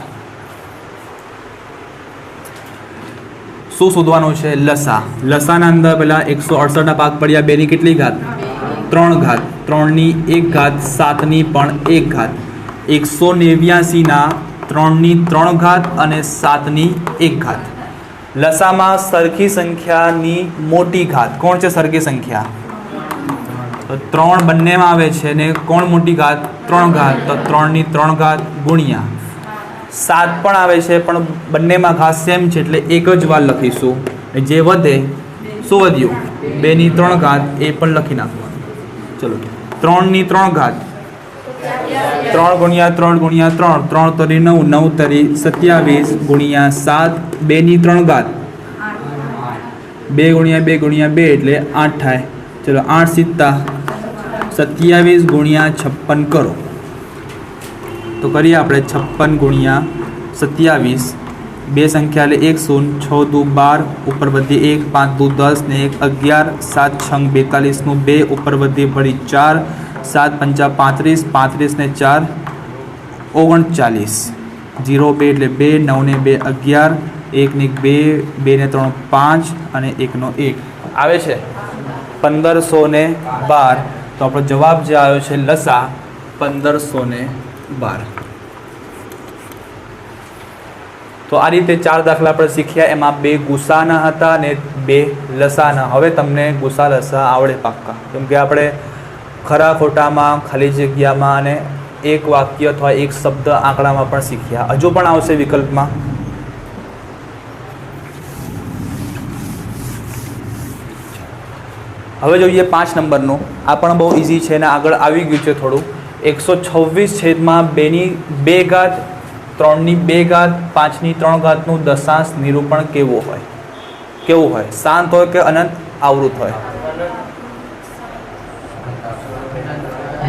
શું શોધવાનું છે? લસા. લસાના અંદર પેલા 168 ના ભાગ પડ્યા. 2 ની કેટલી ઘાત? 3 ઘાત. 3 ની 1 ઘાત, 7 ની પણ 1 ઘાત. 189 ના 3 ની 3 ઘાત અને 7 ની 1 ઘાત. લસામાં સરખી સંખ્યાની મોટી ઘાત. કોણ છે સરખી સંખ્યા? તો 3 બંનેમાં આવે છે ને કોણ મોટી ઘાત? 3 ઘાત. તો 3 ની 3 ઘાત ગુણ્યા 7 પણ આવે છે પણ બંનેમાં ઘાત સેમ છે એટલે એક જ વાર લખીશું. જે વધે શું વધ્યું? 2 ની 3 ઘાત એ પણ લખી નાખવાનું. ચલો 3 ની 3 ઘાત. 3 ગુણ્યા 3 ગુણ્યા 3, 3 તરી 9, 9 તરી 27 ગુણ્યા 7, 2 ની 3 ઘાત. 2 ગુણ્યા 2 ગુણ્યા 2 એટલે 8 થાય. ચલો 8 સિત્તા 27 ગુણ્યા 56 કરો. તો કરીએ આપણે 56 ગુણ્યા 27. 2 સંખ્યા એટલે 1 0, 6 દુ 12, ઉપર વધી 1, 5 દુ 10 ને 1 11, 7 છંગ 42 નું 2, ઉપર વધી વળી 4, 7 પંચા 35, 35 ને 4 39, 0 2 એટલે 2, 9 ને 2 11, 1 ને 2, 2 ને 3 5 અને 1 નો 1 આવે છે 1512. તો આપણો જવાબ જે આવ્યો છે લસા 1512. તો આ રીતે 4 દાખલા આપણે શીખ્યા. એમાં 2 ગુસાના હતા અને 2 લસાના. હવે તમને ગુસા લસા આવડે પાક્કા, કેમ કે આપણે ખરા ખોટામાં, ખાલી જગ્યામાં અને એક વાક્ય અથવા એક શબ્દ આંકડામાં પણ શીખ્યા. હજુ પણ આવશે વિકલ્પમાં. હવે જોઈએ 5 નંબરનું. આ પણ બહુ ઇઝી છે અને આગળ આવી ગયું છે થોડું. 126/2 3/2 5/3 દશાંશ નિરૂપણ કેવું હોય? શાંત હોય કે અનંત આવૃત હોય?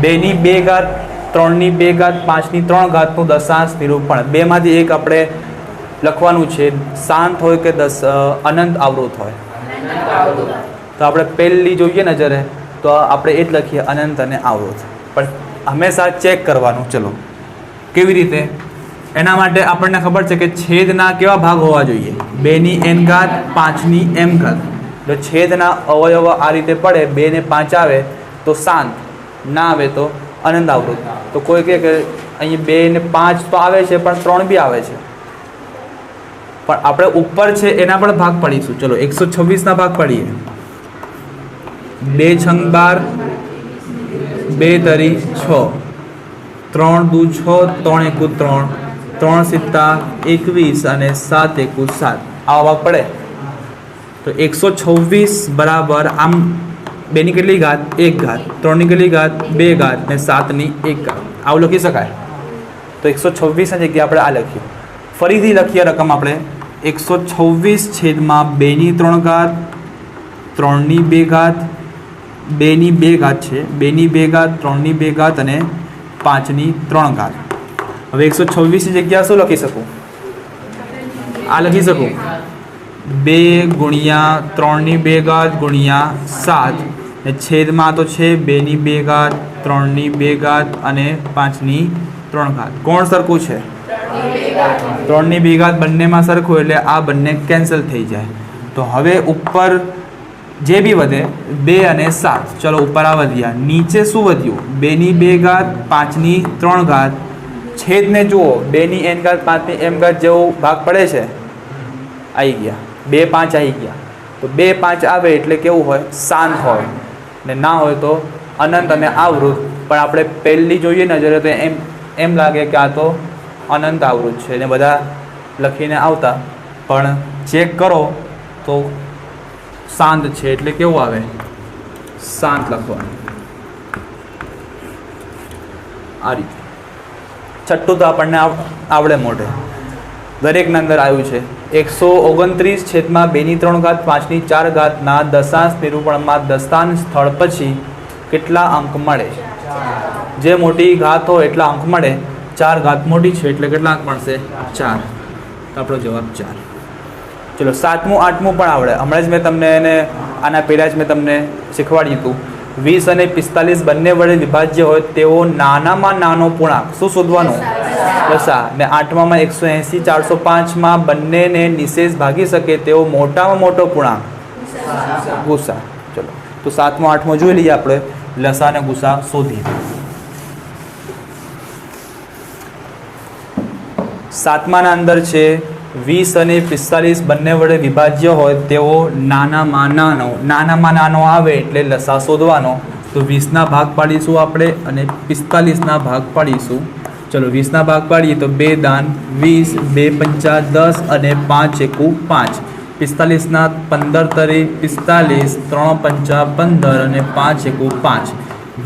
2/2 3/2 5/3 દશાંશ નિરૂપણ. બેમાંથી એક આપણે લખવાનું છે. શાંત હોય કે અનંત આવૃત હોય? તો આપણે પહેલી જોઈએ નજરે તો આપણે એ જ લખીએ અનંત અને આવૃત. પણ હંમેશા ચેક કરવાનું. ચલો કેવી રીતે? એના માટે આપણને ખબર છે કે છેદના કેવા ભાગ હોવા જોઈએ? 2n ઘાત 5m ઘાત. જો છેદના અવયવ આ રીતે પડે 2 ને 5 આવે તો શાંત, ના આવે તો અનંત આવૃત. તો કોઈ કહે કે અહીં 2 ને 5 તો આવે છે પણ 3 બી આવે છે, પણ આપણે ઉપર છે એના પણ ભાગ પાડીશું. ચલો 126ના ભાગ પાડીએ. 2 છંગ 12, 2 તરી 6, 3 દુ 6, 3 એકુ 3, 3 સિત્તા 21 અને 7 એકુ 7. આવા ભાગ પડે તો 126 બરાબર આમ 2 ની કેટલી ઘાત? 1 ઘાત, 3 ની કેટલી ઘાત? 2 ઘાત ને 7 ની 1 ઘાત. આવું લખી શકાય. તો 126 ની જગ્યાએ આપણે આ લખ્યું. ફરીથી લખીએ રકમ આપણે 126/2 ઘાત 3/2 ઘાત 2/2 ઘાત છે. 2/2 ઘાત 3/2 ઘાત અને 5/3 ઘાત. હવે 126 ની જગ્યા શું લખી શકું? આ લખી શકું 2 ગુણ્યા 3/2 ઘાત ગુણ્યા 7 ને છેદમાં તો છે 2/2 ઘાત 3/2 ઘાત અને 5/3 ઘાત. કોણ સરખું છે? 3/2 ઘાત બંનેમાં સરખું એટલે આ બંને કેન્સલ થઈ જાય. તો હવે ઉપર જે બી વધે 2 અને 7. ચલો ઉપર આ વધ્યા. નીચે શું વધ્યું? 2/2 ઘાત 5/3 ઘાત. છેદને જુઓ 2n ઘાત 5m ઘાત જેવો ભાગ પડે છે, આવી ગયા 2 5 આવી ગયા. તો 2 5 આવે એટલે કેવું હોય? શાંત હોય, ને ના હોય તો અનંત અને આવૃત. પણ આપણે પહેલી જોઈએ નજરે તો એમ લાગે કે આ તો અનંત આવૃત છે ને બધા લખીને આવતા, પણ ચેક કરો તો શાંત છે એટલે કેવું આવે? શાંત લખવાનું. આ રીતે. છઠ્ઠું તો આપણને આવડે મોઢે, દરેકના અંદર આવ્યું છે. 129/2 ઘાત 5/4 ઘાતના દશાંશ નિરૂપણમાં દશાંશ સ્થળ પછી કેટલા અંક મળે? જે મોટી ઘાત હોય એટલા અંક મળે. 4 ઘાત મોટી છે એટલે કેટલા અંક મળશે? 4. તો આપણો જવાબ 4. ચલો 7મું 8મું પણ આવડે. હમણાં જ મેં તમને એને આના પહેલાં જ મેં તમને શીખવાડ્યું હતું. 20 અને 45 બંને વડે વિભાજ્ય હોય તેવો નાનામાં નાનો પૂર્ણાંક શું શોધવાનો? લસા. ને 8માં 180 405માં બંનેને નિશેષ ભાગી શકે તેવો મોટામાં મોટો પૂર્ણાંક ગુસા. ચલો તો 7મો 8મો જોઈ લઈએ આપણે. લસા અને ગુસા શોધીએ. 7માના અંદર છે 20 અને 45 બંને વડે વિભાજ્ય હોય તેવો નાનામાં નાનો આવે એટલે લસા શોધવાનો. તો 20ના ભાગ પાડીશું આપણે અને 45ના ભાગ પાડીશું. ચલો 20ના ભાગ પાડીએ તો 2 દાન 20, 2 પંચા 10 અને 5 એકુ 5. 45ના 15 તરી 45, 3 પંચા 15 અને 5 એકુ 5.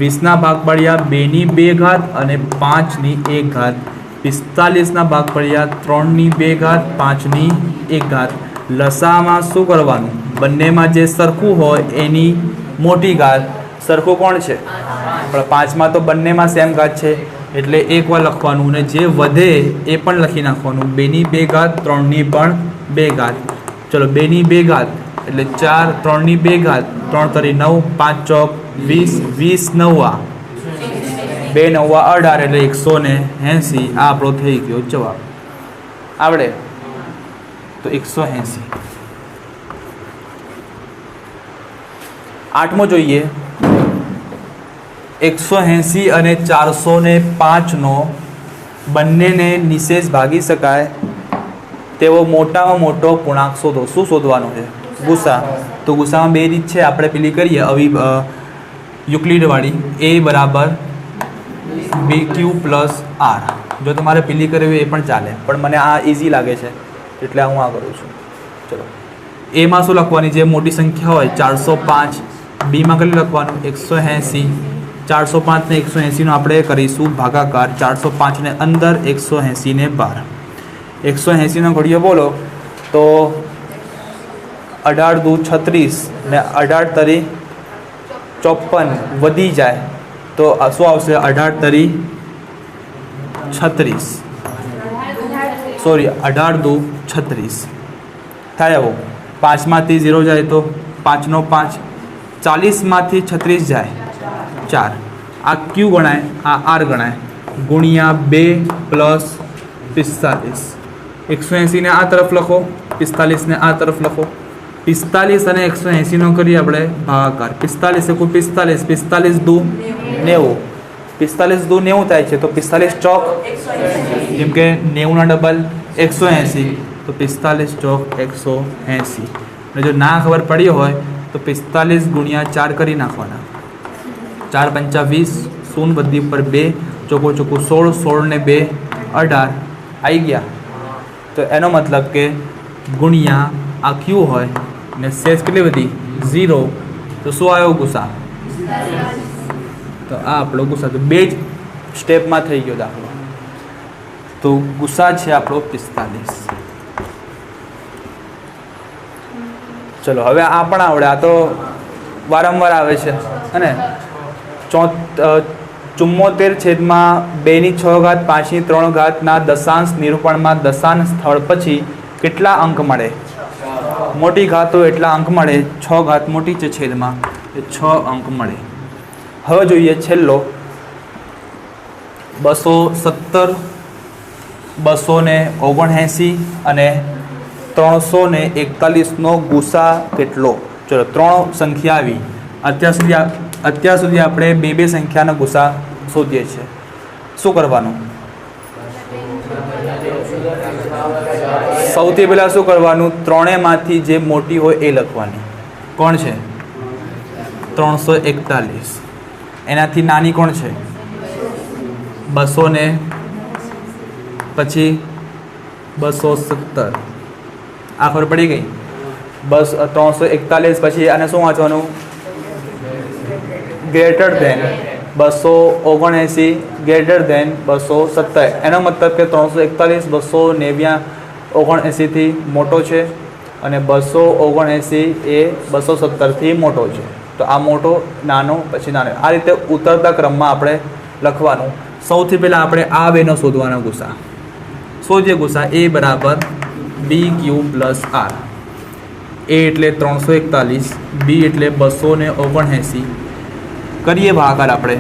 20ના ભાગ પાડ્યા 2/2 ઘાત અને 5/1 ઘાત. 45ના ભાગ પડ્યા 3/2 ઘાત 5/1 ઘાત. લસામાં શું કરવાનું? બંનેમાં જે સરખું હોય એની મોટી ઘાત. સરખું કોણ છે? પણ 5માં તો બંનેમાં સેમ ઘાત છે એટલે એકવાર લખવાનું, ને જે વધે એ પણ લખી નાખવાનું. 2/2 ઘાત 3/2 ઘાત. ચલો 2/2 ઘાત એટલે 4, 3/2 ઘાત 3 તરી 9, 5 ચોક 20, 20 9 2 9 18 એટલે 180. આ આપણો થઈ ગયો જવાબ. આવડે તો 180. 8મો જોઈએ. 180 અને 405નો બંનેને નિશેષ ભાગી શકાય તેવો મોટામાં મોટો પૂર્ણાંક શોધો. શું શોધવાનો છે? ગુસા. તો ગુસામાં બે રીત છે. આપણે પેલી કરીએ યુક્લિડવાળી એ બરાબર બી ક્યુ પ્લસ આર. જો તમારે પેલી કરવી હોય એ પણ ચાલે, પણ મને આ ઇઝી લાગે છે એટલે હું આ કરું છું. ચલો, એમાં શું લખવાની? જે મોટી સંખ્યા હોય 405, બીમાં કેટલું લખવાનું? 180. 405 ને 180 આપણે કરીશું ભાગાકાર. 405 ને અંદર, 180 ને બહાર. 180 નો ઘડિયો બોલો તો 18 દુ 36 ને 18 તરી 54 વધી જાય તો શું આવશે? 18 તરી 36, સોરી 18 દુ 36 થાય. આવો 5માંથી 0 જાય તો 5 નો 5, 40માંથી 36 જાય 4. આ ક્યુ ગણાય, આ આર ગણાય. ગુણ્યા 2 પ્લસ 45. 180 ને આ તરફ લખો, 45 ને આ તરફ લખો. 45 અને 180 નો કરીએ આપણે ભાગાકાર. 45 એકુ 45, 45 દુ 90, 45 દુ 90 થાય છે. તો 45 ચોક, જેમ કે 90 ના ડબલ 180, તો 45 ચોક 180. અને જો ના ખબર પડી હોય તો 45 ગુણ્યા 4 કરી નાખવાના. 4 પંચા 20, 0 બધી ઉપર 2, ચોખ્ખું ચોખ્ખું 16, 16 ને 2 18 આવી ગયા. તો એનો મતલબ કે ગુણ્યા આ ક્યુ હોય ને શેષ કેટલી બધી 0, તો શું આવ્યો? ગુસા. તો આ આપણો ગુસા. તો બે જ સ્ટેપમાં થઈ ગયો દાખલો. તો ગુસા છે આપણો 45. ચલો, હવે આ પણ આવડે. આ તો વારંવાર આવે છે અને 74/2/6 દશાંશ નિરૂપણમાં દશાંશ સ્થળ પછી કેટલા અંક મળે? મોટી ઘાત હોય એટલા અંક મળે. 6 ઘાત મોટી છે છેદમાં, એ 6 અંક મળે. હવે જોઈએ છેલ્લો 270, 279 અને 341 નો ગુસા કેટલો? ચલો, 3 સંખ્યા આવી. અત્યાર સુધી આપણે બે સંખ્યાના ગુસા શોધીએ છીએ. શું કરવાનું? સૌથી પહેલાં શું કરવાનું? ત્રણેયમાંથી જે મોટી હોય એ લખવાની. કોણ છે? 341. એનાથી નાની કોણ છે? 200 ને પછી 270. આ ખબર પડી ગઈ? બસ 341 પછી આને શું વાંચવાનું? Greater than 279 greater than 270. એનો મતલબ કે 341 279 થી મોટો છે અને 279 એ 270 થી મોટો છે. તો આ મોટો, નાનો, પછી નાનો, આ રીતે ઉતરતા ક્રમમાં આપણે લખવાનું. સૌથી પહેલાં આપણે આ બેનો શોધવાના ગુસા. શોધીએ ગુસા. એ બરાબર બી ક્યુ પ્લસ આર. એ એટલે 341, બી એટલે 279. કરીએ ભાગાકાર આપણે.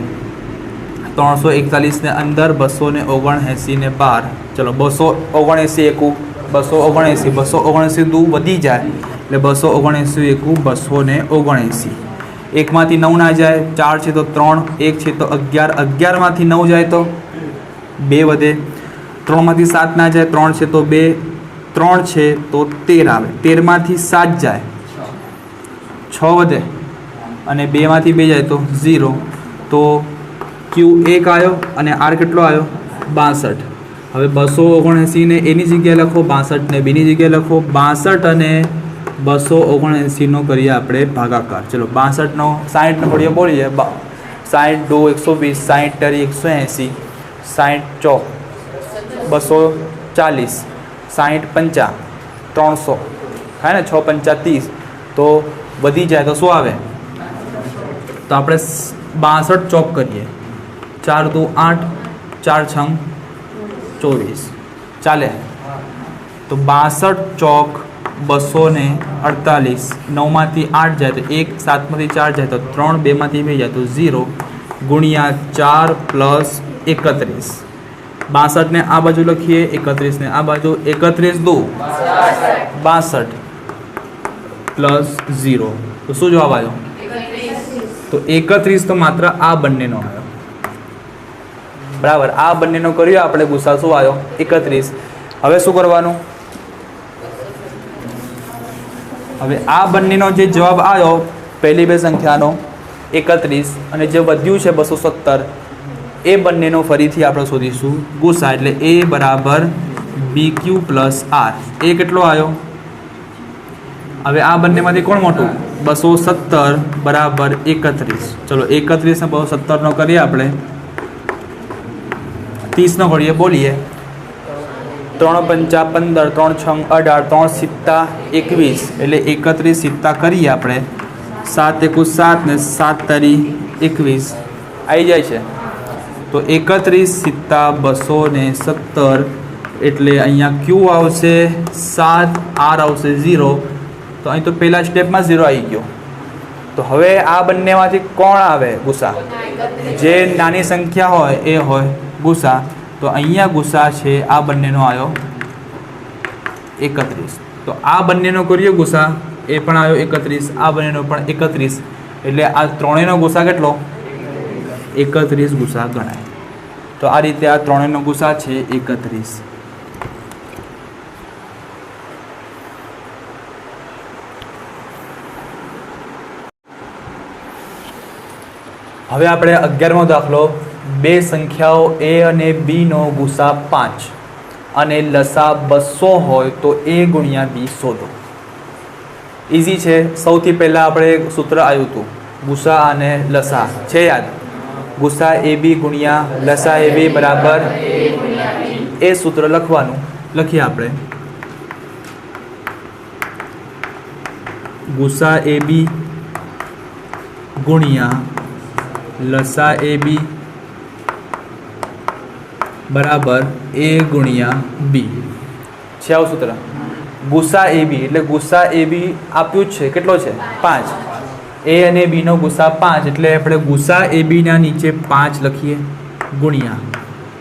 341 ને અંદર, 279 ને બહાર. ચલો, 279 એકુ 279, 279 દુ વધી જાય એટલે 279 એકુ 279. એકમાંથી 9 ના જાય, 4 છે તો 3, 1 છે તો 11, 11માંથી 9 જાય તો 2 વધે. 3માંથી 7 ના જાય, 3 છે તો 2, 3 છે તો 13 આવે. 13માંથી 7 જાય 6 વધે અને 2માંથી 2 જાય તો 0. તો ક્યુ 1 આવ્યો અને આર કેટલો આવ્યો? 62. હવે 279 ને એની જગ્યાએ લખો, 62 ને બીની જગ્યાએ લખો. 62 અને 279 નો કરીએ આપણે ભાગાકાર. ચલો, 62 નો 60 નો ઘડિયો બોલીએ. 60 દુ 120, 60 તરી 180, 60 ચોક 240, 60 પંચા 300 થાય ને, 6 પંચા 30. તો વધી જાય તો શું આવે? તો આપણે 62 ચોક કરીએ. 4 દુ 8, 4 છંગ 24 ચાલે. તો 62 ચોક 248. 9માંથી 8 જાય તો 1, 7માંથી 4 જાય તો 3, 2માંથી 2 જાય તો 0, ગુણ્યા 4 પ્લસ 31. 62 ને આ બાજુ લખીએ, 31 ને આ બાજુ. 31 દુ 62 પ્લસ 0. તો શું જવાબ આવ્યો? તો 31 તો માત્ર આ બંનેનો આવ્યો. બરાબર, આ બંનેનો કર્યો આપણે ગુસા. શું આવ્યો? 31. હવે શું કરવાનું? હવે આ બંનેનો જે જવાબ આવ્યો પહેલી બે સંખ્યાનો, 31 અને જે વધ્યું છે 270 એ બંનેનો ફરીથી આપણે શોધીશું ગુસા એટલે A બરાબર BQ પ્લસ R એ કેટલો આવ્યો હવે આ બંનેમાંથી કોણ મોટું 270 બરાબર 31 ચલો 31 ને 270 નો કરીએ આપણે 30 નો ઘડીએ બોલીએ 3 5 15 3 6 18 3 સિત્તા 21 એટલે 31 સિત્તા કરીએ આપણે 7 1 7 ને 7 તરી 21 આવી જાય છે તો 31 સિત્તા 270 એટલે અહીંયા Q આવશે 7 R આવશે 0 તો અહીં તો પહેલા સ્ટેપમાં 0 આવી ગયો તો હવે આ બંનેમાંથી કોણ આવે ગુસા જે નાની સંખ્યા હોય એ હોય ગુસા તો અહીંયા ગુસા છે આ બંનેનો આવ્યો 31 તો આ બંનેનો કરીએ ગુસા એ પણ આવ્યો 31 આ બંનેનો પણ 31 એટલે આ ત્રણેયનો ગુસા કેટલો 31 ગુસા ગણાય તો આ રીતે આ ત્રણેયનો ગુસા છે 31 હવે આપણે 11મો દાખલો બે સંખ્યાઓ A અને B નો ગુસા 5 અને લસા 200 હોય તો A ગુણ્યા B શોધો ઇઝી છે સૌથી પહેલાં આપણે સૂત્ર આવ્યું હતું ગુસા અને લસા છે યાદ ગુસા AB ગુણ્યા લસા AB બરાબર એ સૂત્ર લખવાનું લખીએ આપણે ગુસા AB ગુણ્યા લસા AB બરાબર A ગુણ્યા B છે આવું સૂત્ર ગુસા AB એટલે ગુસા AB આપ્યું જ છે કેટલો છે 5 A અને B નો ગુસા 5 એટલે આપણે ગુસા AB ના નીચે 5 લખીએ ગુણ્યા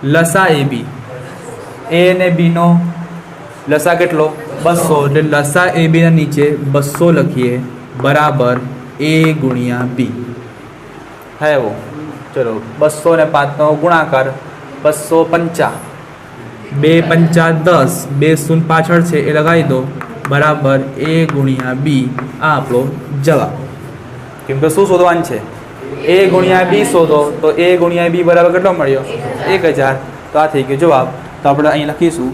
લસા AB A અને B નો લસા કેટલો 200 એટલે લસા AB ના નીચે 200 લખીએ બરાબર A ગુણ્યા B है वो चलो 200 ने 5 નો ગુણાકાર 250 2 5 10 2 શૂન્ય પાછળ છે એ લગાવી દો બરાબર A ગુણ્યા B આ આપણો જવાબ કેમ કે શું શોધવાનું છે A ગુણ્યા B શોધો તો A ગુણ્યા B બરાબર કેટલો મળ્યો 1000 તો આ થઈ ગયો જવાબ તો આપણે અહીં લખીશું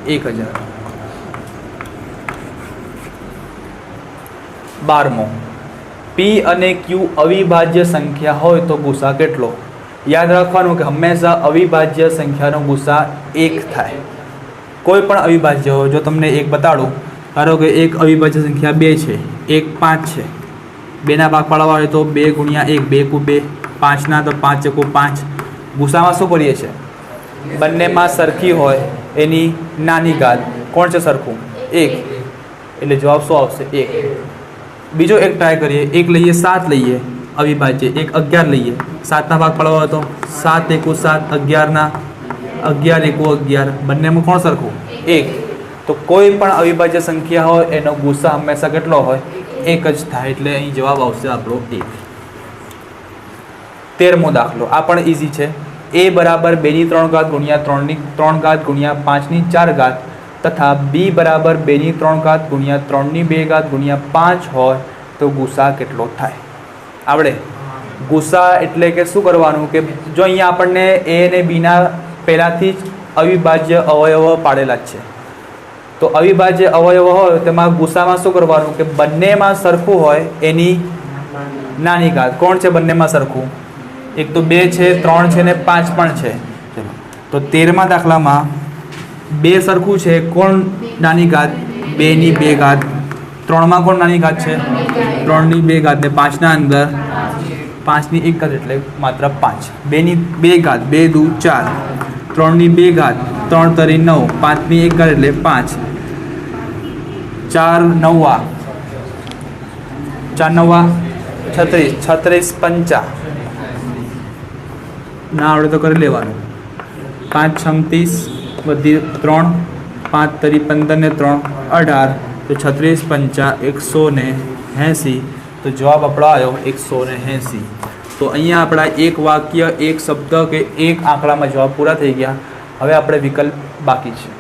1000 12મો P અને Q અવિભાજ્ય સંખ્યા હોય તો ગુસા કેટલો યાદ રાખવાનું કે હંમેશા અવિભાજ્ય સંખ્યાનો ગુસા 1 થાય કોઈ પણ અવિભાજ્ય હોય જો તમને એક બતાડું ધારો કે એક અવિભાજ્ય સંખ્યા 2 છે એક 5 છે 2 ના ભાગ પાડવા હોય તો 2 ગુણ્યા 1 2 કુ 2 5 ના તો 5 એકુ 5 ગુસામાં શું કરીએ છીએ બંનેમાં સરખી હોય એની નાની ઘાત કોણ છે સરખું 1 એટલે જવાબ શું આવશે 1 બીજો એક ટ્રાય કરીએ એક લઈએ 7 લઈએ અવિભાજ્ય એક 11 લઈએ 7 ના ભાગ પાડવા હોય તો 7 એકુ 7 11 ના 11 એકુ 11 બંનેમાં કોણ સરખું 1 તો કોઈ પણ અવિભાજ્ય સંખ્યા હોય એનો ગુસા હંમેશા કેટલો હોય 1 જ થાય એટલે અહીં જવાબ આવશે આપણો 1 13મો દાખલો આ પણ ઇઝી છે A બરાબર 2 ની 3 ઘાત ગુણ્યા 3 ની 3 ઘાત ગુણ્યા 5 ની 4 ઘાત તથા B બરાબર 2 ની 3 ઘાત ગુણ્યા 3 ની 2 ઘાત ગુણ્યા 5 હોય તો ગુસા કેટલો થાય આપણે ગુસા એટલે કે શું કરવાનું કે જો અહીંયા આપણને A અને B ના પહેલાંથી જ અવિભાજ્ય અવયવો પાડેલા જ છે તો અવિભાજ્ય અવયવો હોય તેમાં ગુસામાં શું કરવાનું કે બંનેમાં સરખું હોય એની નાની ઘાત કોણ છે બંનેમાં સરખું એક તો 2 છે 3 છે ને 5 પણ છે તો 13મા દાખલામાં 2 સરખું છે કોણ નાની ઘાત 2 ની 2 ઘાત 3માં કોણ નાની ઘાત છે 3 ની 2 ઘાત ને 5 ના અંદર 5 ની 1 ઘાત એટલે માત્ર 5 2 ની 2 ઘાત 2 દુ 4 3 ની 2 ઘાત 3 તરી 9 5 ની 1 ઘાત એટલે 5 4 9 4 9 36 36 50 ના આવડે તો કરી લેવાનું 5 36 બધી 3 5 તરી 15 ને 3 18 તો 36 50 180 તો જવાબ આપણો આવ્યો 180 તો અહીંયા આપણા એક વાક્ય એક શબ્દ કે એક આંકડામાં જવાબ પૂરા થઈ ગયા હવે આપણે વિકલ્પ બાકી છે